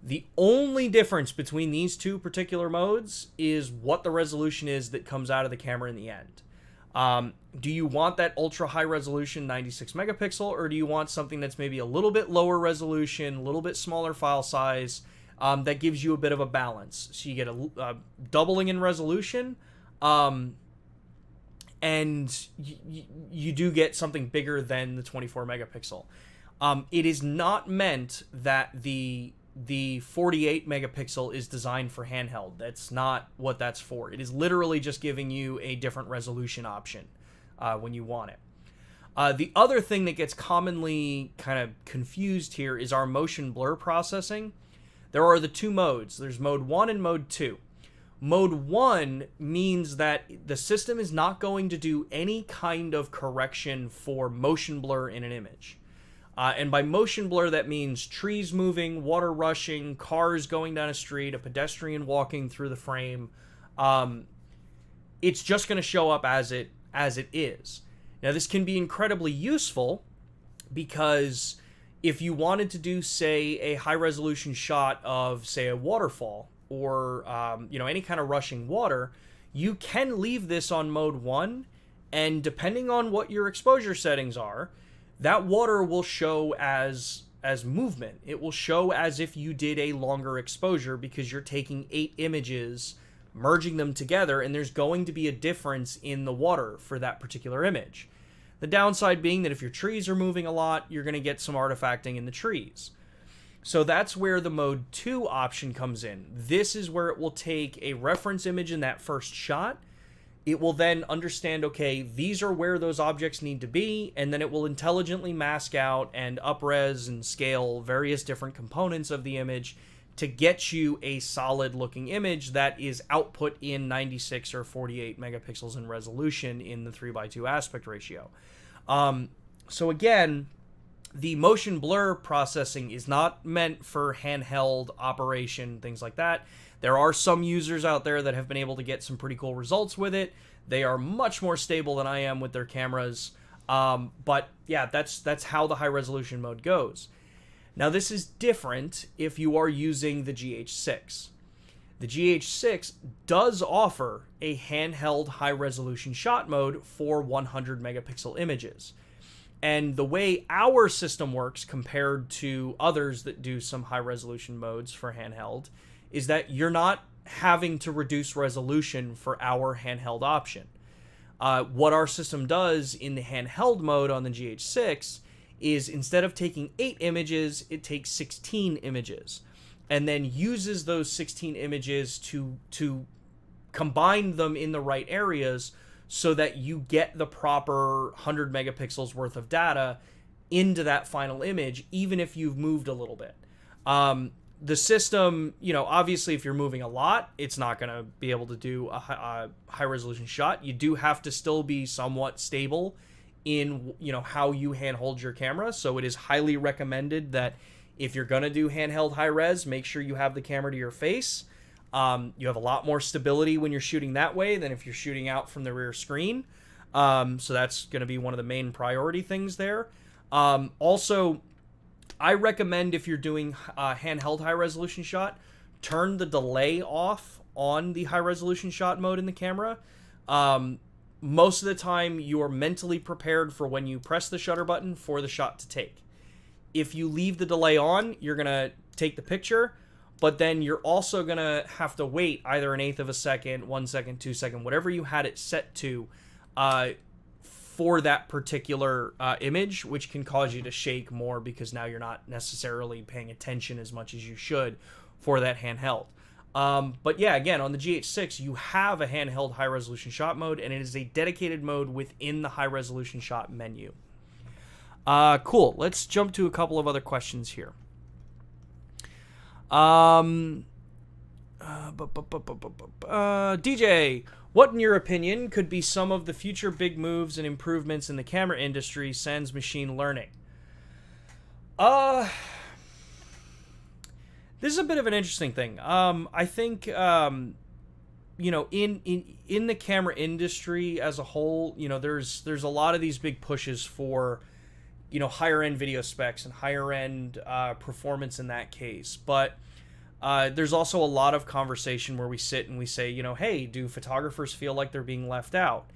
The only difference between these two particular modes is what the resolution is that comes out of the camera in the end. Do you want that ultra high resolution 96 megapixel, or do you want something that's maybe a little bit lower resolution, a little bit smaller file size, that gives you a bit of a balance? So you get a doubling in resolution, and you do get something bigger than the 24 megapixel. It is not meant that the 48 megapixel is designed for handheld. That's not what that's for. It is literally just giving you a different resolution option. when you want it. The other thing that gets commonly kind of confused here is our motion blur processing. There are the two modes. There's mode 1 and mode 2. Mode 1 means that the system is not going to do any kind of correction for motion blur in an image. And by motion blur, that means trees moving, water rushing, cars going down a street, a pedestrian walking through the frame. It's just going to show up as it is. Now, this can be incredibly useful because if you wanted to do, say, a high-resolution shot of, say, a waterfall or, any kind of rushing water, you can leave this on mode 1, and depending on what your exposure settings are, that water will show as movement. It will show as if you did a longer exposure because you're taking 8 images, merging them together, and there's going to be a difference in the water for that particular image. The downside being that if your trees are moving a lot, you're going to get some artifacting in the trees. So that's where the mode 2 option comes in. This is where it will take a reference image in that first shot. It will then understand, okay, these are where those objects need to be, and then it will intelligently mask out and up-res and scale various different components of the image to get you a solid looking image that is output in 96 or 48 megapixels in resolution in the 3:2 aspect ratio. So again, the motion blur processing is not meant for handheld operation, things like that. There are some users out there that have been able to get some pretty cool results with it. They are much more stable than I am with their cameras. But yeah, that's how the high resolution mode goes. Now, this is different if you are using the GH6. The GH6 does offer a handheld high-resolution shot mode for 100 megapixel images. And the way our system works compared to others that do some high-resolution modes for handheld is that you're not having to reduce resolution for our handheld option. What our system does in the handheld mode on the GH6 is instead of taking 8 images, it takes 16 images and then uses those 16 images to combine them in the right areas so that you get the proper 100 megapixels worth of data into that final image, even if you've moved a little bit. The system, obviously if you're moving a lot, it's not going to be able to do a high resolution shot. You do have to still be somewhat stable in how you handhold your camera, so it is highly recommended that if you're going to do handheld high res, make sure you have the camera to your face. You have a lot more stability when you're shooting that way than if you're shooting out from the rear screen, so that's going to be one of the main priority things there. Also, I recommend if you're doing a handheld high resolution shot, turn the delay off on the high resolution shot mode in the camera. Most of the time, you are mentally prepared for when you press the shutter button for the shot to take. If you leave the delay on, you're going to take the picture, but then you're also going to have to wait either 1/8 of a second, 1 second, 2 seconds, whatever you had it set to for that particular image, which can cause you to shake more because now you're not necessarily paying attention as much as you should for that handheld. But yeah, again, on the GH6, you have a handheld high-resolution shot mode, and it is a dedicated mode within the high-resolution shot menu. Cool. Let's jump to a couple of other questions here. DJ, what, in your opinion, could be some of the future big moves and improvements in the camera industry sans machine learning? This is a bit of an interesting thing. I think, in the camera industry as a whole, there's a lot of these big pushes for, higher end video specs and higher end performance in that case. But there's also a lot of conversation where we sit and we say, hey, do photographers feel like they're being left out?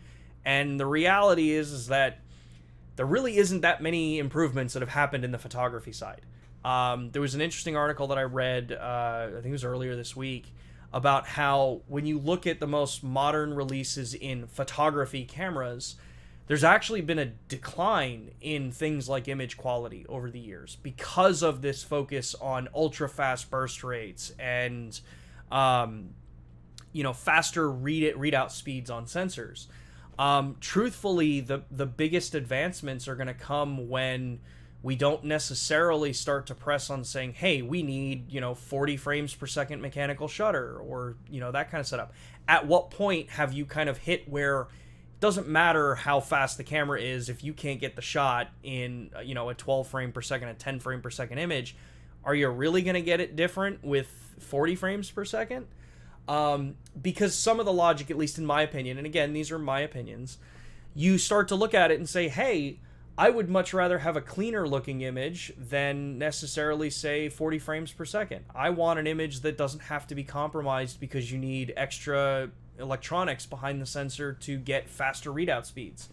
And the reality is that there really isn't that many improvements that have happened in the photography side. There was an interesting article that I read, I think it was earlier this week, about how when you look at the most modern releases in photography cameras, there's actually been a decline in things like image quality over the years because of this focus on ultra fast burst rates and, faster readout speeds on sensors. Truthfully, the biggest advancements are going to come when we don't necessarily start to press on saying, hey, we need, 40 frames per second mechanical shutter, or, that kind of setup. At what point have you kind of hit where it doesn't matter how fast the camera is if you can't get the shot in, a 12 frame per second, a 10 frame per second image? Are you really going to get it different with 40 frames per second? Because some of the logic, at least in my opinion, and again, these are my opinions, you start to look at it and say, hey, I would much rather have a cleaner looking image than necessarily, say, 40 frames per second. I want an image that doesn't have to be compromised because you need extra electronics behind the sensor to get faster readout speeds.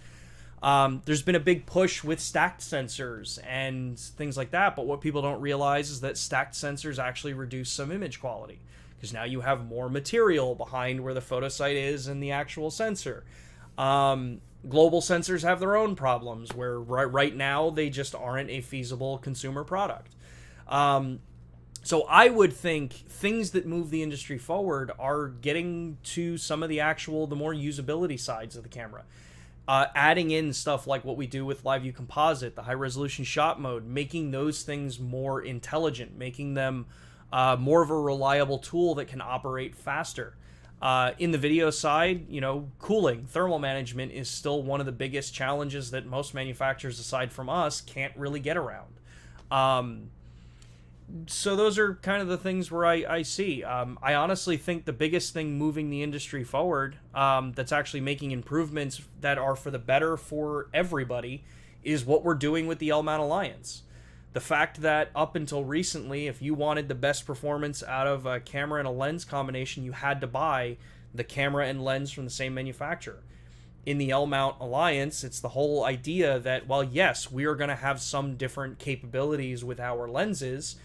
There's been a big push with stacked sensors and things like that, but what people don't realize is that stacked sensors actually reduce some image quality, because now you have more material behind where the photosite is and the actual sensor. Global sensors have their own problems, where right now they just aren't a feasible consumer product. So I would think things that move the industry forward are getting to some of the more usability sides of the camera. Adding in stuff like what we do with View Composite, the high-resolution shot mode, making those things more intelligent, making them more of a reliable tool that can operate faster. In the video side, cooling, thermal management is still one of the biggest challenges that most manufacturers, aside from us, can't really get around. So those are kind of the things where I see. I honestly think the biggest thing moving the industry forward, that's actually making improvements that are for the better for everybody, is what we're doing with the L-mount Alliance. The fact that up until recently, if you wanted the best performance out of a camera and a lens combination, you had to buy the camera and lens from the same manufacturer. In the L-mount Alliance, it's the whole idea that, while yes, we are going to have some different capabilities with our lenses,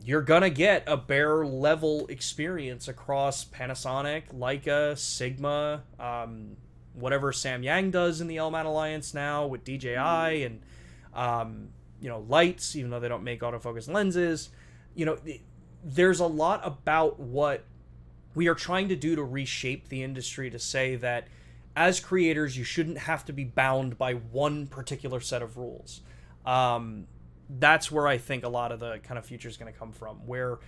you're going to get a bare level experience across Panasonic, Leica, Sigma, whatever Samyang does in the L-mount Alliance now with DJI, and lights, even though they don't make autofocus lenses. There's a lot about what we are trying to do to reshape the industry, to say that as creators, you shouldn't have to be bound by one particular set of rules. That's where I think a lot of the kind of future is going to come from, where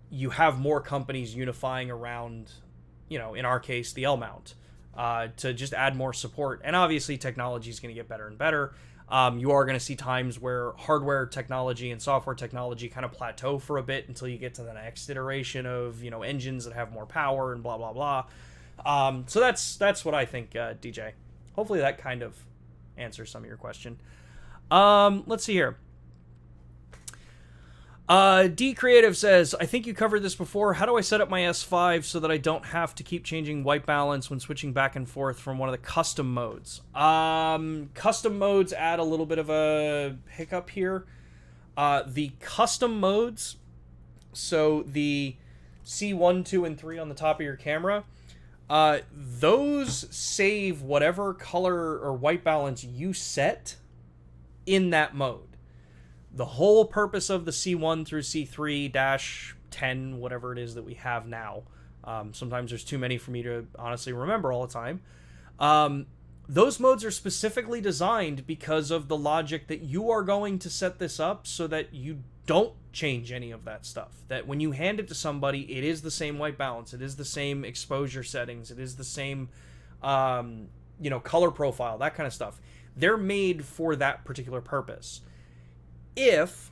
you have more companies unifying around, in our case, the L-mount, to just add more support. And obviously technology is going to get better and better. You are going to see times where hardware technology and software technology kind of plateau for a bit until you get to the next iteration of, engines that have more power and blah, blah, blah. So that's what I think, DJ. Hopefully that kind of answers some of your question. Let's see here. D Creative says, I think you covered this before. How do I set up my S5 so that I don't have to keep changing white balance when switching back and forth from one of the custom modes? Custom modes add a little bit of a hiccup here. The custom modes, so the C1, 2, and 3 on the top of your camera, those save whatever color or white balance you set in that mode. The whole purpose of the C1 through C3-10, whatever it is that we have now, sometimes there's too many for me to honestly remember all the time, those modes are specifically designed because of the logic that you are going to set this up so that you don't change any of that stuff. That when you hand it to somebody, it is the same white balance, it is the same exposure settings, it is the same color profile, that kind of stuff. They're made for that particular purpose. If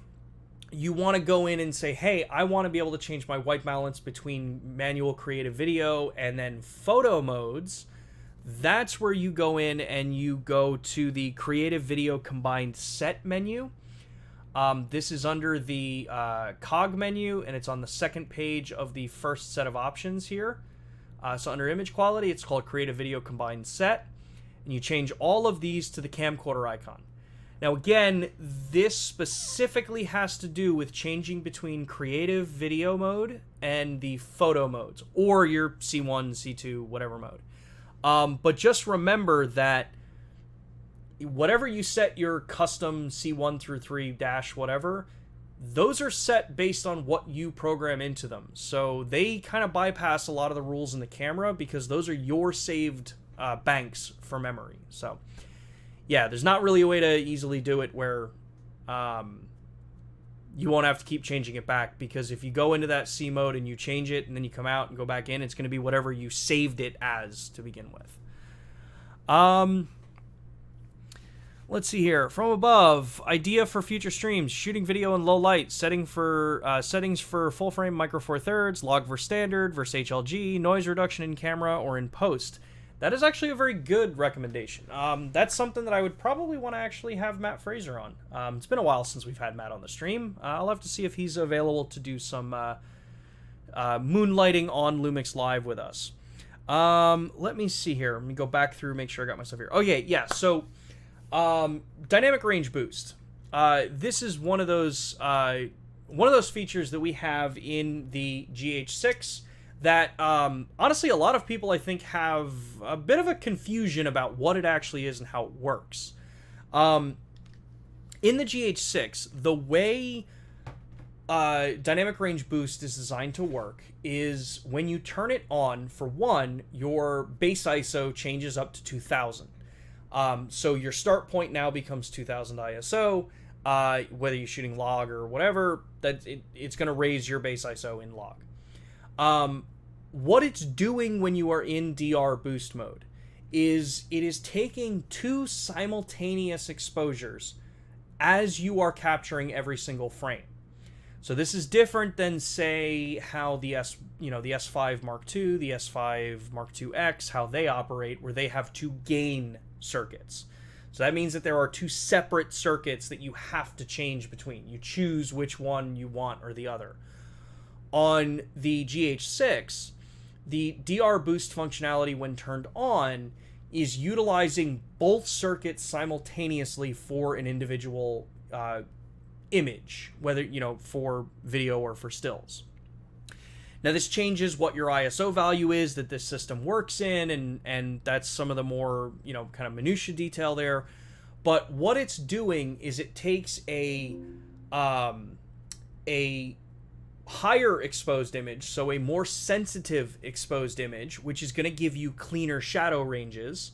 you want to go in and say, hey, I want to be able to change my white balance between manual creative video and then photo modes, that's where you go in and you go to the creative video combined set menu. This is under the cog menu, and it's on the second page of the first set of options here. So under image quality, it's called creative video combined set, and you change all of these to the camcorder icon. Now again, this specifically has to do with changing between creative video mode and the photo modes, or your C1, C2, whatever mode. But just remember that whatever you set your custom C1 through 3 dash whatever, those are set based on what you program into them. So they kind of bypass a lot of the rules in the camera because those are your saved banks for memory. So yeah, there's not really a way to easily do it where you won't have to keep changing it back, because if you go into that C mode and you change it and then you come out and go back in, it's going to be whatever you saved it as to begin with. Let's see here. From above, idea for future streams: shooting video in low light, settings for full frame, micro four thirds, log versus standard versus HLG, noise reduction in camera or in post. That is actually a very good recommendation. That's something that I would probably want to actually have Matt Fraser on. It's been a while since we've had Matt on the stream. I'll have to see if he's available to do some moonlighting on LUMIX Live with us. Let me see here. Let me go back through, make sure I got my stuff here. Okay, yeah, so dynamic range boost. This is one of those features that we have in the GH6 that honestly a lot of people I think have a bit of a confusion about what it actually is and how it works. In the GH6, the way dynamic range boost is designed to work is when you turn it on, for one, your base ISO changes up to 2000. So your start point now becomes 2000 ISO. Whether you're shooting log or whatever, it's going to raise your base ISO in log. What it's doing when you are in DR boost mode is it is taking two simultaneous exposures as you are capturing every single frame. So this is different than, say, how the S5 Mark II, the S5 Mark II X, how they operate, where they have two gain circuits. So that means that there are two separate circuits that you have to change between. You choose which one you want or the other. On the GH6, the DR boost functionality, when turned on, is utilizing both circuits simultaneously for an individual image, whether for video or for stills. Now this changes what your ISO value is that this system works in, and that's some of the more kind of minutia detail there. But what it's doing is it takes a higher exposed image, so a more sensitive exposed image, which is going to give you cleaner shadow ranges,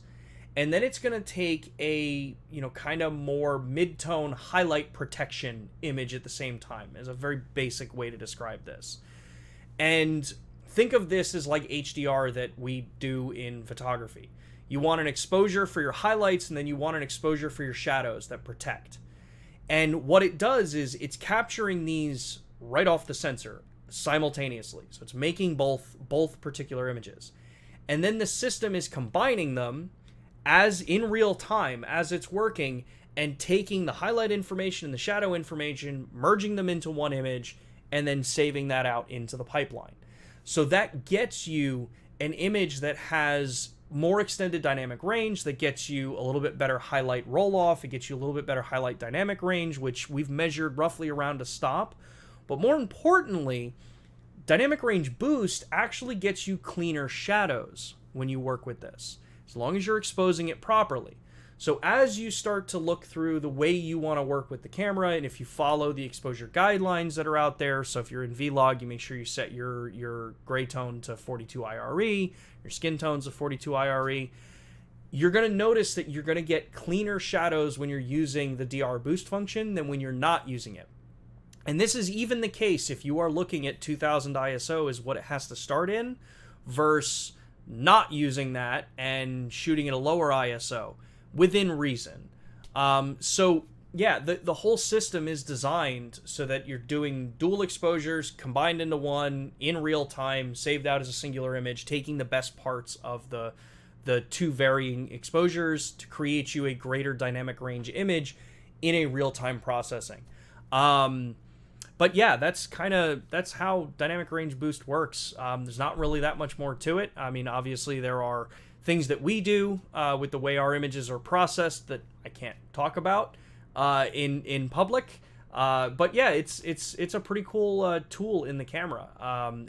and then it's going to take a kind of more mid-tone highlight protection image at the same time, as a very basic way to describe this. And think of this as like HDR that we do in photography. You want an exposure for your highlights, and then you want an exposure for your shadows that protect. And what it does is it's capturing these right off the sensor simultaneously. So it's making both particular images. And then the system is combining them as in real time as it's working, and taking the highlight information and the shadow information, merging them into one image, and then saving that out into the pipeline. So that gets you an image that has more extended dynamic range, that gets you a little bit better highlight roll-off, it gets you a little bit better highlight dynamic range, which we've measured roughly around a stop. But more importantly, dynamic range boost actually gets you cleaner shadows when you work with this, as long as you're exposing it properly. So as you start to look through the way you want to work with the camera, and if you follow the exposure guidelines that are out there, so if you're in Vlog, you make sure you set your gray tone to 42 IRE, your skin tones to 42 IRE, you're going to notice that you're going to get cleaner shadows when you're using the DR boost function than when you're not using it. And this is even the case if you are looking at 2000 ISO is what it has to start in, versus not using that and shooting at a lower ISO within reason. So yeah, the whole system is designed so that you're doing dual exposures combined into one in real time, saved out as a singular image, taking the best parts of the two varying exposures to create you a greater dynamic range image in a real-time processing. But yeah, that's how dynamic range boost works. There's not really that much more to it. I mean, obviously there are things that we do with the way our images are processed that I can't talk about in public. But yeah, it's a pretty cool tool in the camera.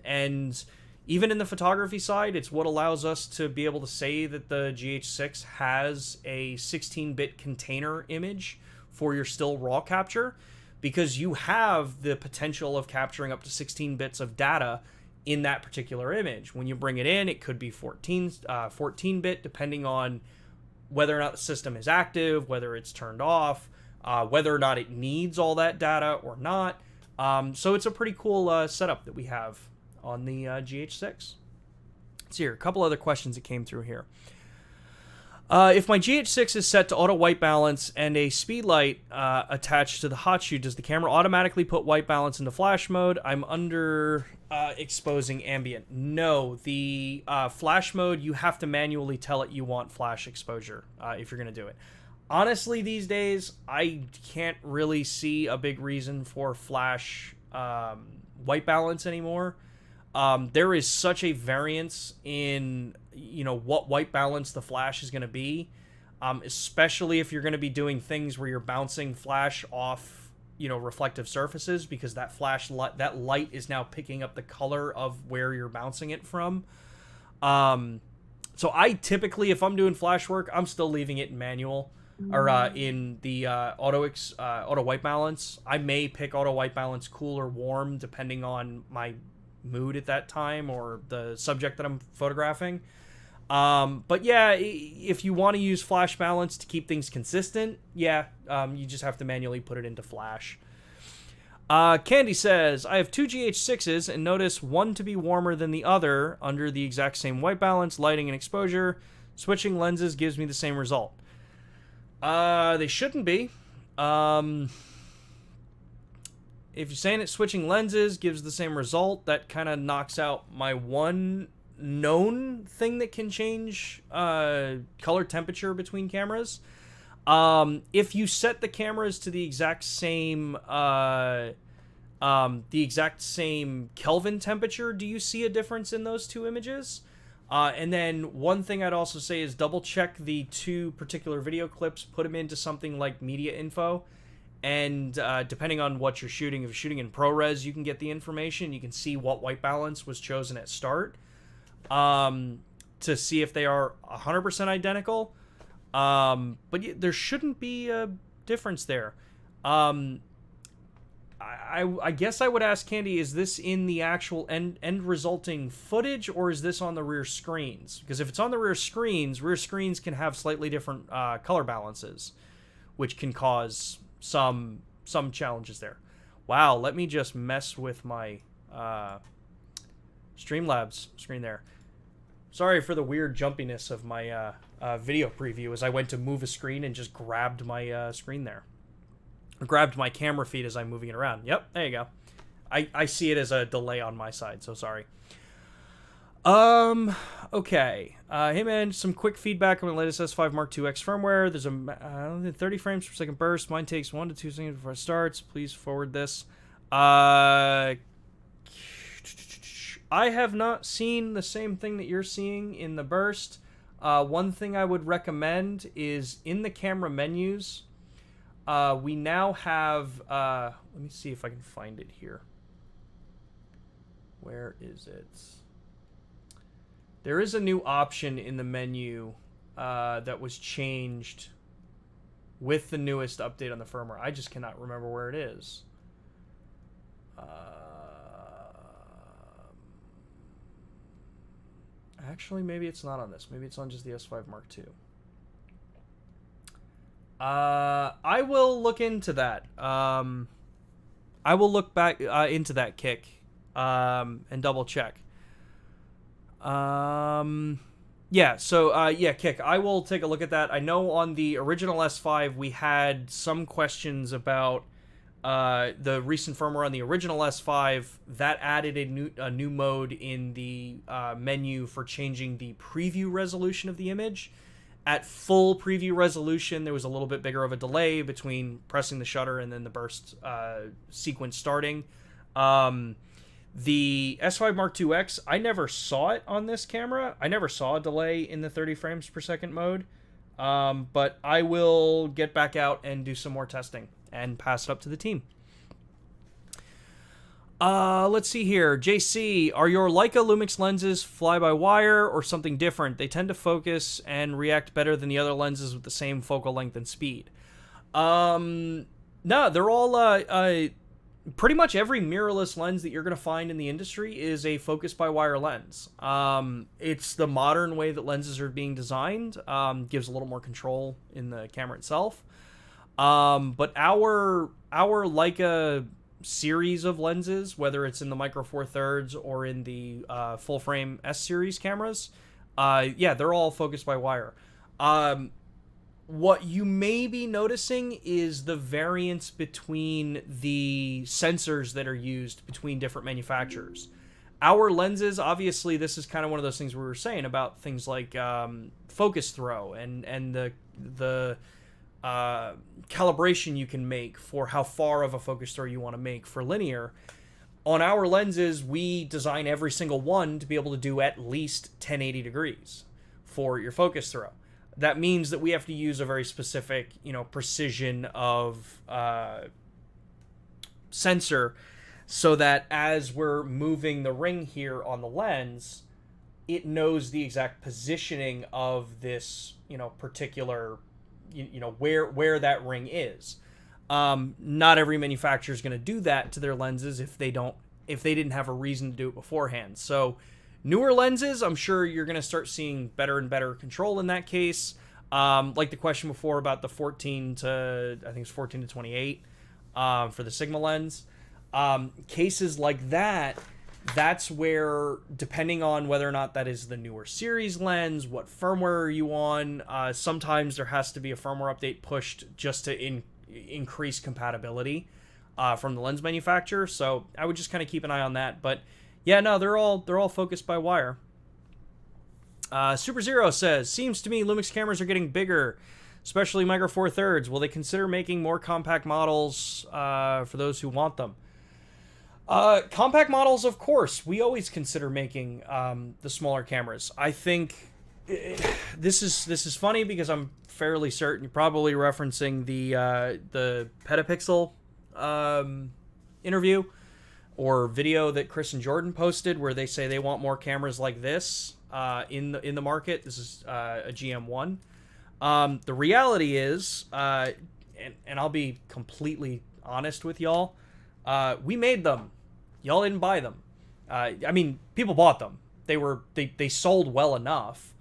And even in the photography side, it's what allows us to be able to say that the GH6 has a 16-bit container image for your still raw capture, because you have the potential of capturing up to 16 bits of data in that particular image. When you bring it in, it could be 14-bit, depending on whether or not the system is active, whether it's turned off, whether or not it needs all that data or not. So it's a pretty cool setup that we have on the GH6. Let's see here, a couple other questions that came through here. If my GH6 is set to auto white balance and a speed light attached to the hot shoe, does the camera automatically put white balance into flash mode? I'm under exposing ambient. No, the flash mode, you have to manually tell it you want flash exposure if you're going to do it. Honestly, these days, I can't really see a big reason for flash white balance anymore. There is such a variance in, what white balance the flash is going to be, especially if you're going to be doing things where you're bouncing flash off, reflective surfaces, because that light is now picking up the color of where you're bouncing it from. So I typically, if I'm doing flash work, I'm still leaving it in manual. Or in the auto white balance. I may pick auto white balance cool or warm depending on my mood at that time or the subject that I'm photographing. But yeah, if you want to use flash balance to keep things consistent, you just have to manually put it into flash. Candy says, I have two GH6s and notice one to be warmer than the other under the exact same white balance, lighting, and exposure. Switching lenses gives me the same result. They shouldn't be. If you're saying it switching lenses gives the same result, that kind of knocks out my one known thing that can change color temperature between cameras. If you set the cameras to the exact same Kelvin temperature, do you see a difference in those two images? And then one thing I'd also say is double check the two particular video clips, put them into something like media info, and depending on what you're shooting, if you're shooting in ProRes, you can get the information. You can see what white balance was chosen at start to see if they are 100% identical. But there shouldn't be a difference there. I guess I would ask Candy, is this in the actual end resulting footage, or is this on the rear screens? Because if it's on the rear screens can have slightly different color balances, which can cause some challenges there. Wow, let me just mess with my Streamlabs screen there. Sorry for the weird jumpiness of my video preview as I went to move a screen and just grabbed my screen there. Grabbed my camera feed as I'm moving it around. Yep, there you go. I see it as a delay on my side, so sorry. Okay. Hey man, some quick feedback on the latest S5 Mark II X firmware. There's a 30 frames per second burst. Mine takes 1 to 2 seconds before it starts. Please forward this. I have not seen the same thing that you're seeing in the burst. One thing I would recommend is in the camera menus, we now have, let me see if I can find it here. Where is it? There is a new option in the menu that was changed with the newest update on the firmware. I just cannot remember where it is. Actually, maybe it's not on this. Maybe it's on just the S5 Mark II. I will look into that. I will look back into that, Kick, and double check. Yeah, so, yeah, Kick, I will take a look at that. I know on the original S5 we had some questions about the recent firmware on the original S5 that added a new mode in the menu for changing the preview resolution of the image. At full preview resolution, there was a little bit bigger of a delay between pressing the shutter and then the burst sequence starting. The S5 Mark II X, I never saw it on this camera. I never saw a delay in the 30 frames per second mode. But I will get back out and do some more testing and pass it up to the team. Let's see here. JC, are your Leica Lumix lenses fly-by-wire or something different? They tend to focus and react better than the other lenses with the same focal length and speed. No, they're all pretty much every mirrorless lens that you're going to find in the industry is a focus-by-wire lens. It's the modern way that lenses are being designed. Gives a little more control in the camera itself. But our Leica series of lenses, whether it's in the Micro Four Thirds or in the full frame S series cameras, yeah, they're all focused by wire. What you may be noticing is the variance between the sensors that are used between different manufacturers. Our lenses, obviously, this is kind of one of those things we were saying about things like focus throw and the calibration you can make for how far of a focus throw you want to make for linear. On our lenses, we design every single one to be able to do at least 1080 degrees for your focus throw. That means that we have to use a very specific, precision of sensor, so that as we're moving the ring here on the lens, it knows the exact positioning of this, particular, where that ring is. Not every manufacturer is going to do that to their lenses if they didn't have a reason to do it beforehand. So newer lenses, I'm sure you're going to start seeing better and better control in that case. Like the question before about the 14 to 28 for the Sigma lens. Cases like that, that's where, depending on whether or not that is the newer series lens, what firmware are you on, sometimes there has to be a firmware update pushed just to increase compatibility from the lens manufacturer. So I would just kind of keep an eye on that. But yeah, no, they're all focused by wire. Super Zero says, seems to me Lumix cameras are getting bigger, especially Micro Four Thirds. Will they consider making more compact models for those who want them? Compact models, of course. We always consider making the smaller cameras. I think this is funny because I'm fairly certain you're probably referencing the Petapixel interview or video that Chris and Jordan posted, where they say they want more cameras like this in the market. This is a GM1. The reality is, and I'll be completely honest with y'all, we made them. Y'all didn't buy them. I mean, people bought them. They sold well enough,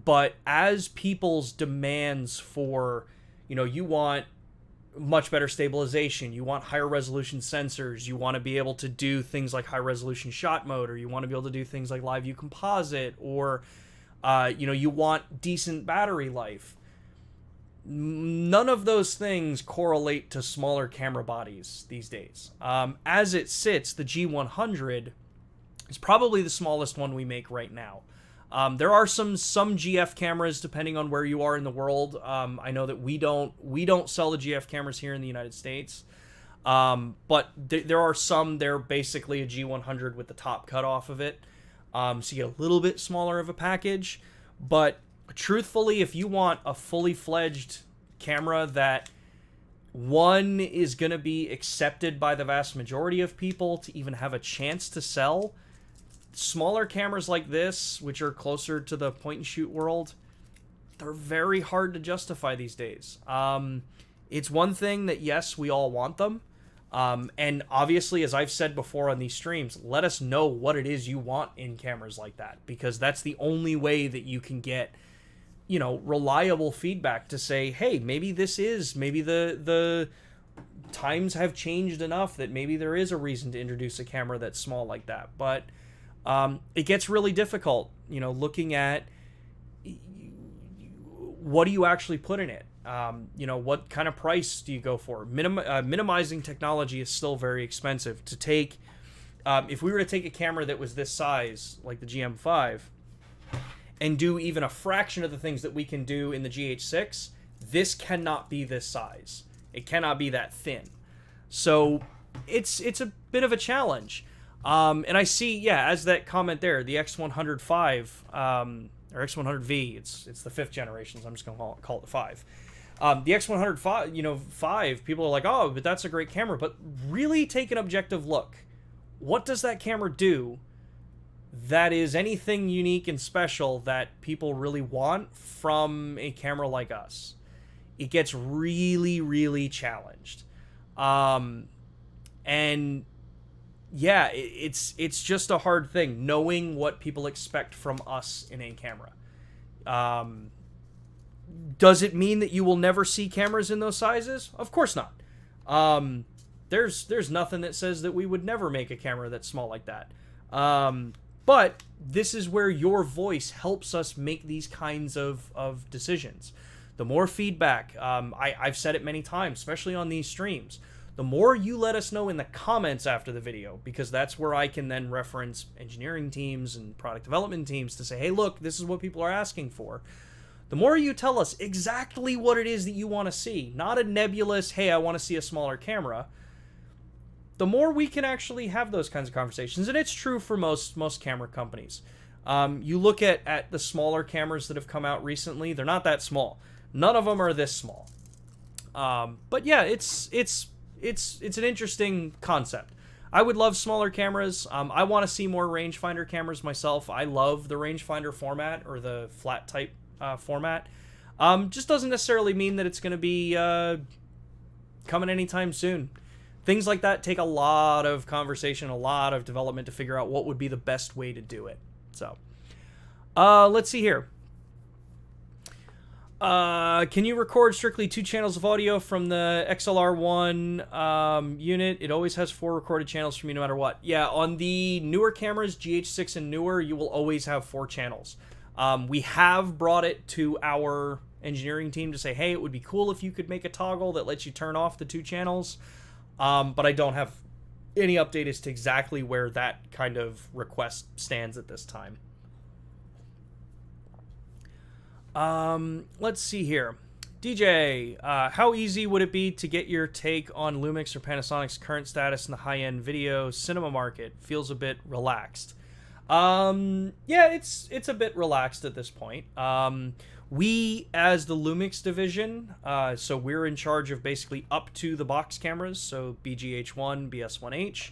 but as people's demands for, you want much better stabilization, you want higher resolution sensors, you want to be able to do things like high resolution shot mode, or you want to be able to do things like live view composite, or you want decent battery life. None of those things correlate to smaller camera bodies these days. As it sits, the G100 is probably the smallest one we make right now. There are some GF cameras depending on where you are in the world. I know that we don't sell the GF cameras here in the United States, but there are some. They're basically a G100 with the top cut off of it, so you get a little bit smaller of a package. But truthfully, if you want a fully fledged camera that one is going to be accepted by the vast majority of people to even have a chance to sell, smaller cameras like this, which are closer to the point and shoot world, they're very hard to justify these days. It's one thing that, yes, we all want them. And obviously, as I've said before on these streams, let us know what it is you want in cameras like that, because that's the only way that you can get, reliable feedback to say, hey, maybe the times have changed enough that maybe there is a reason to introduce a camera that's small like that. But it gets really difficult, looking at what do you actually put in it? What kind of price do you go for? Minimizing technology is still very expensive. To take, if we were to take a camera that was this size, like the GM5, and do even a fraction of the things that we can do in the GH6, this cannot be this size. It cannot be that thin. So it's a bit of a challenge. And I see, as that comment there, the X105, or X100V, it's the 5th generation, so I'm just going to call it the 5. The X105, 5, people are like, oh, but that's a great camera. But really take an objective look. What does that camera do that is anything unique and special that people really want from a camera like us? It gets really, really challenged. And yeah, it's just a hard thing knowing what people expect from us in a camera. Does it mean that you will never see cameras in those sizes? Of course not. There's nothing that says that we would never make a camera that's small like that. But this is where your voice helps us make these kinds of decisions. The more feedback, I've said it many times, especially on these streams, the more you let us know in the comments after the video, because that's where I can then reference engineering teams and product development teams to say, hey, look, this is what people are asking for. The more you tell us exactly what it is that you want to see, not a nebulous, hey, I want to see a smaller camera, the more we can actually have those kinds of conversations. And it's true for most camera companies. You look at the smaller cameras that have come out recently, they're not that small. None of them are this small. But yeah, it's an interesting concept. I would love smaller cameras. I want to see more rangefinder cameras myself. I love the rangefinder format, or the flat type format. Just doesn't necessarily mean that it's going to be coming anytime soon. Things like that take a lot of conversation, a lot of development to figure out what would be the best way to do it. So, let's see here. Can you record strictly 2 channels of audio from the XLR1 unit? It always has 4 recorded channels from you no matter what. Yeah, on the newer cameras, GH6 and newer, you will always have 4 channels. We have brought it to our engineering team to say, hey, it would be cool if you could make a toggle that lets you turn off the 2 channels. But I don't have any update as to exactly where that kind of request stands at this time. Let's see here. DJ, how easy would it be to get your take on Lumix or Panasonic's current status in the high-end video cinema market? Feels a bit relaxed. Yeah, it's a bit relaxed at this point. We, as the Lumix division, so we're in charge of basically up to the box cameras, so BGH1, BS1H.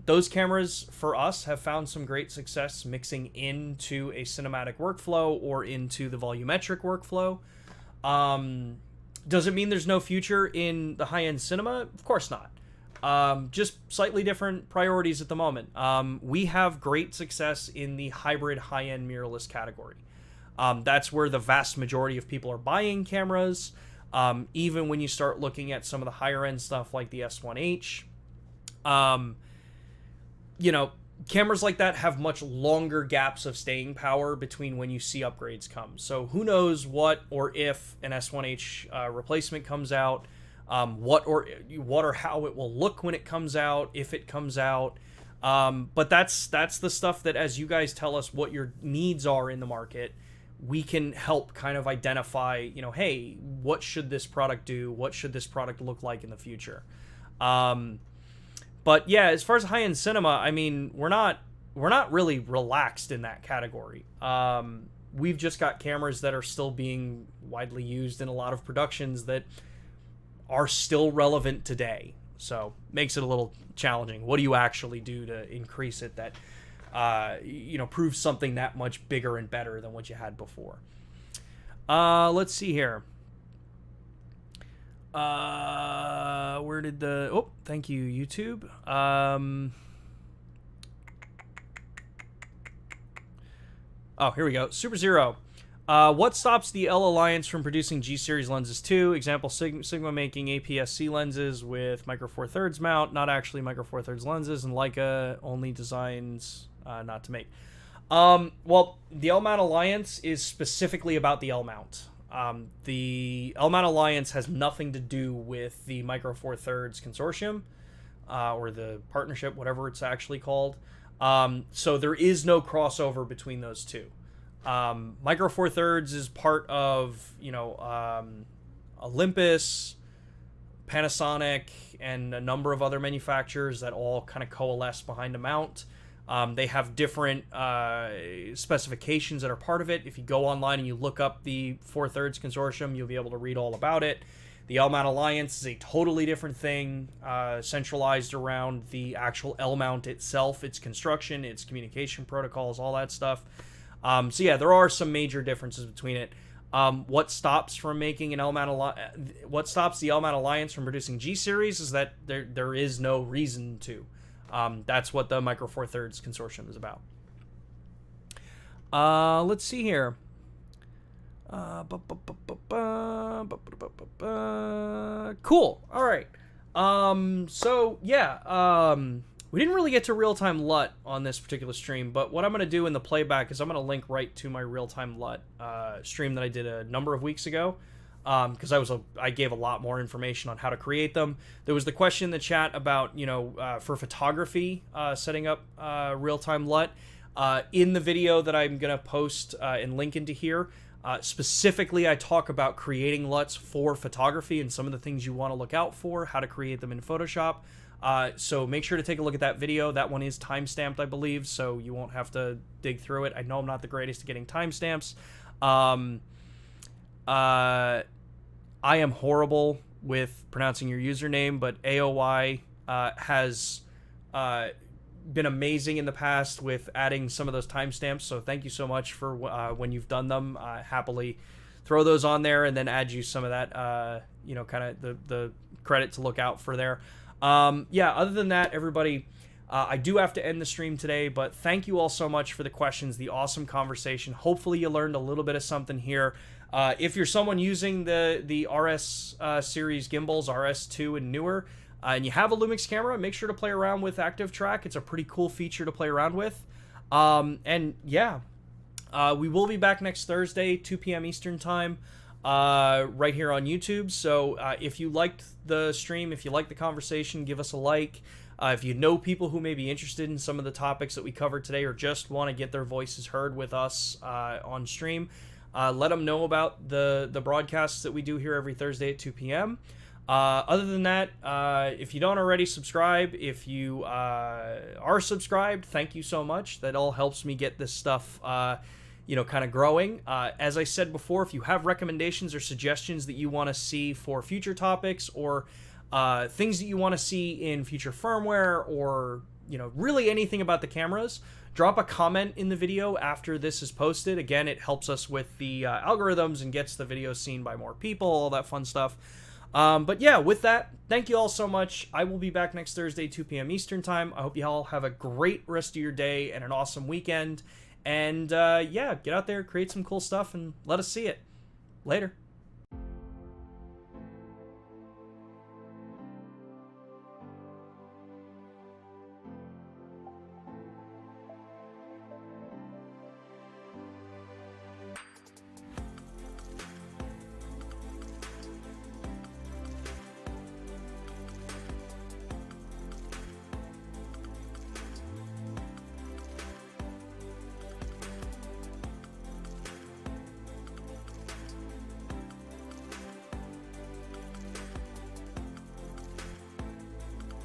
Those cameras, for us, have found some great success mixing into a cinematic workflow or into the volumetric workflow. Does it mean there's no future in the high-end cinema? Of course not. Just slightly different priorities at the moment. We have great success in the hybrid high-end mirrorless category. That's where the vast majority of people are buying cameras. Even when you start looking at some of the higher end stuff like the S1H, you know, cameras like that have much longer gaps of staying power between when you see upgrades come. So who knows what or if an S1H replacement comes out, what or how it will look when it comes out, if it comes out. But that's the stuff that, as you guys tell us what your needs are in the market, we can help kind of identify, you know, hey, what should this product do? What should this product look like in the future? But yeah, as far as high-end cinema, I mean, we're not really relaxed in that category. We've just got cameras that are still being widely used in a lot of productions that are still relevant today. So makes it a little challenging. What do you actually do to increase it that you know, prove something that much bigger and better than what you had before? Let's see here. Where did the... Oh, thank you, YouTube. Oh, here we go. Super Zero. What stops the L Alliance from producing G-series lenses too? Example, Sigma making APS-C lenses with micro four thirds mount, not actually micro four thirds lenses, and Leica only designs not to make. Well, the L Mount Alliance is specifically about the L Mount. The L Mount Alliance has nothing to do with the micro four thirds consortium or the partnership, whatever it's actually called. So there is no crossover between those two. Micro Four Thirds is part of, you know, Olympus, Panasonic, and a number of other manufacturers that all kind of coalesce behind a mount. They have different specifications that are part of it. If you go online and you look up the Four Thirds Consortium, you'll be able to read all about it. The L Mount Alliance is a totally different thing, centralized around the actual L mount itself, its construction, its communication protocols, all that stuff. So yeah, there are some major differences between it. What stops from making an what stops the LMAT Alliance from producing G series is that there is no reason to. That's what the Micro Four Thirds Consortium is about. Let's see here. Cool. All right. So yeah. We didn't really get to real-time LUT on this particular stream, but what I'm going to do in the playback is I'm going to link right to my real-time LUT stream that I did a number of weeks ago, because I gave a lot more information on how to create them. There was the question in the chat about, for photography, setting up real-time LUT. In the video that I'm going to post and link into here, specifically I talk about creating LUTs for photography and some of the things you want to look out for, how to create them in Photoshop. So make sure to take a look at that video. That one is timestamped, I believe, so you won't have to dig through it. I know I'm not the greatest at getting timestamps. I am horrible with pronouncing your username, but AOY has been amazing in the past with adding some of those timestamps, so thank you so much for when you've done them. Happily throw those on there and then add you some of that, kind of the credit to look out for there. Yeah, other than that, everybody, I do have to end the stream today, but thank you all so much for the questions, the awesome conversation. Hopefully you learned a little bit of something here. If you're someone using the RS series gimbals, RS2 and newer, and you have a LUMIX camera, make sure to play around with Active Track. It's a pretty cool feature to play around with. And yeah, we will be back next Thursday, 2 p.m. Eastern Time. Right here on YouTube. So if you liked the stream, if you liked the conversation, give us a like. If you know people who may be interested in some of the topics that we covered today or just want to get their voices heard with us on stream, let them know about the broadcasts that we do here every Thursday at 2 p.m. Other than that, if you don't already subscribe, if you are subscribed, thank you so much. That all helps me get this stuff kind of growing. As I said before, if you have recommendations or suggestions that you want to see for future topics or things that you want to see in future firmware or, really anything about the cameras, drop a comment in the video after this is posted. Again, it helps us with the algorithms and gets the video seen by more people, all that fun stuff. But yeah, with that, thank you all so much. I will be back next Thursday, 2 p.m. Eastern Time. I hope you all have a great rest of your day and an awesome weekend. And yeah, get out there, create some cool stuff, and let us see it. Later.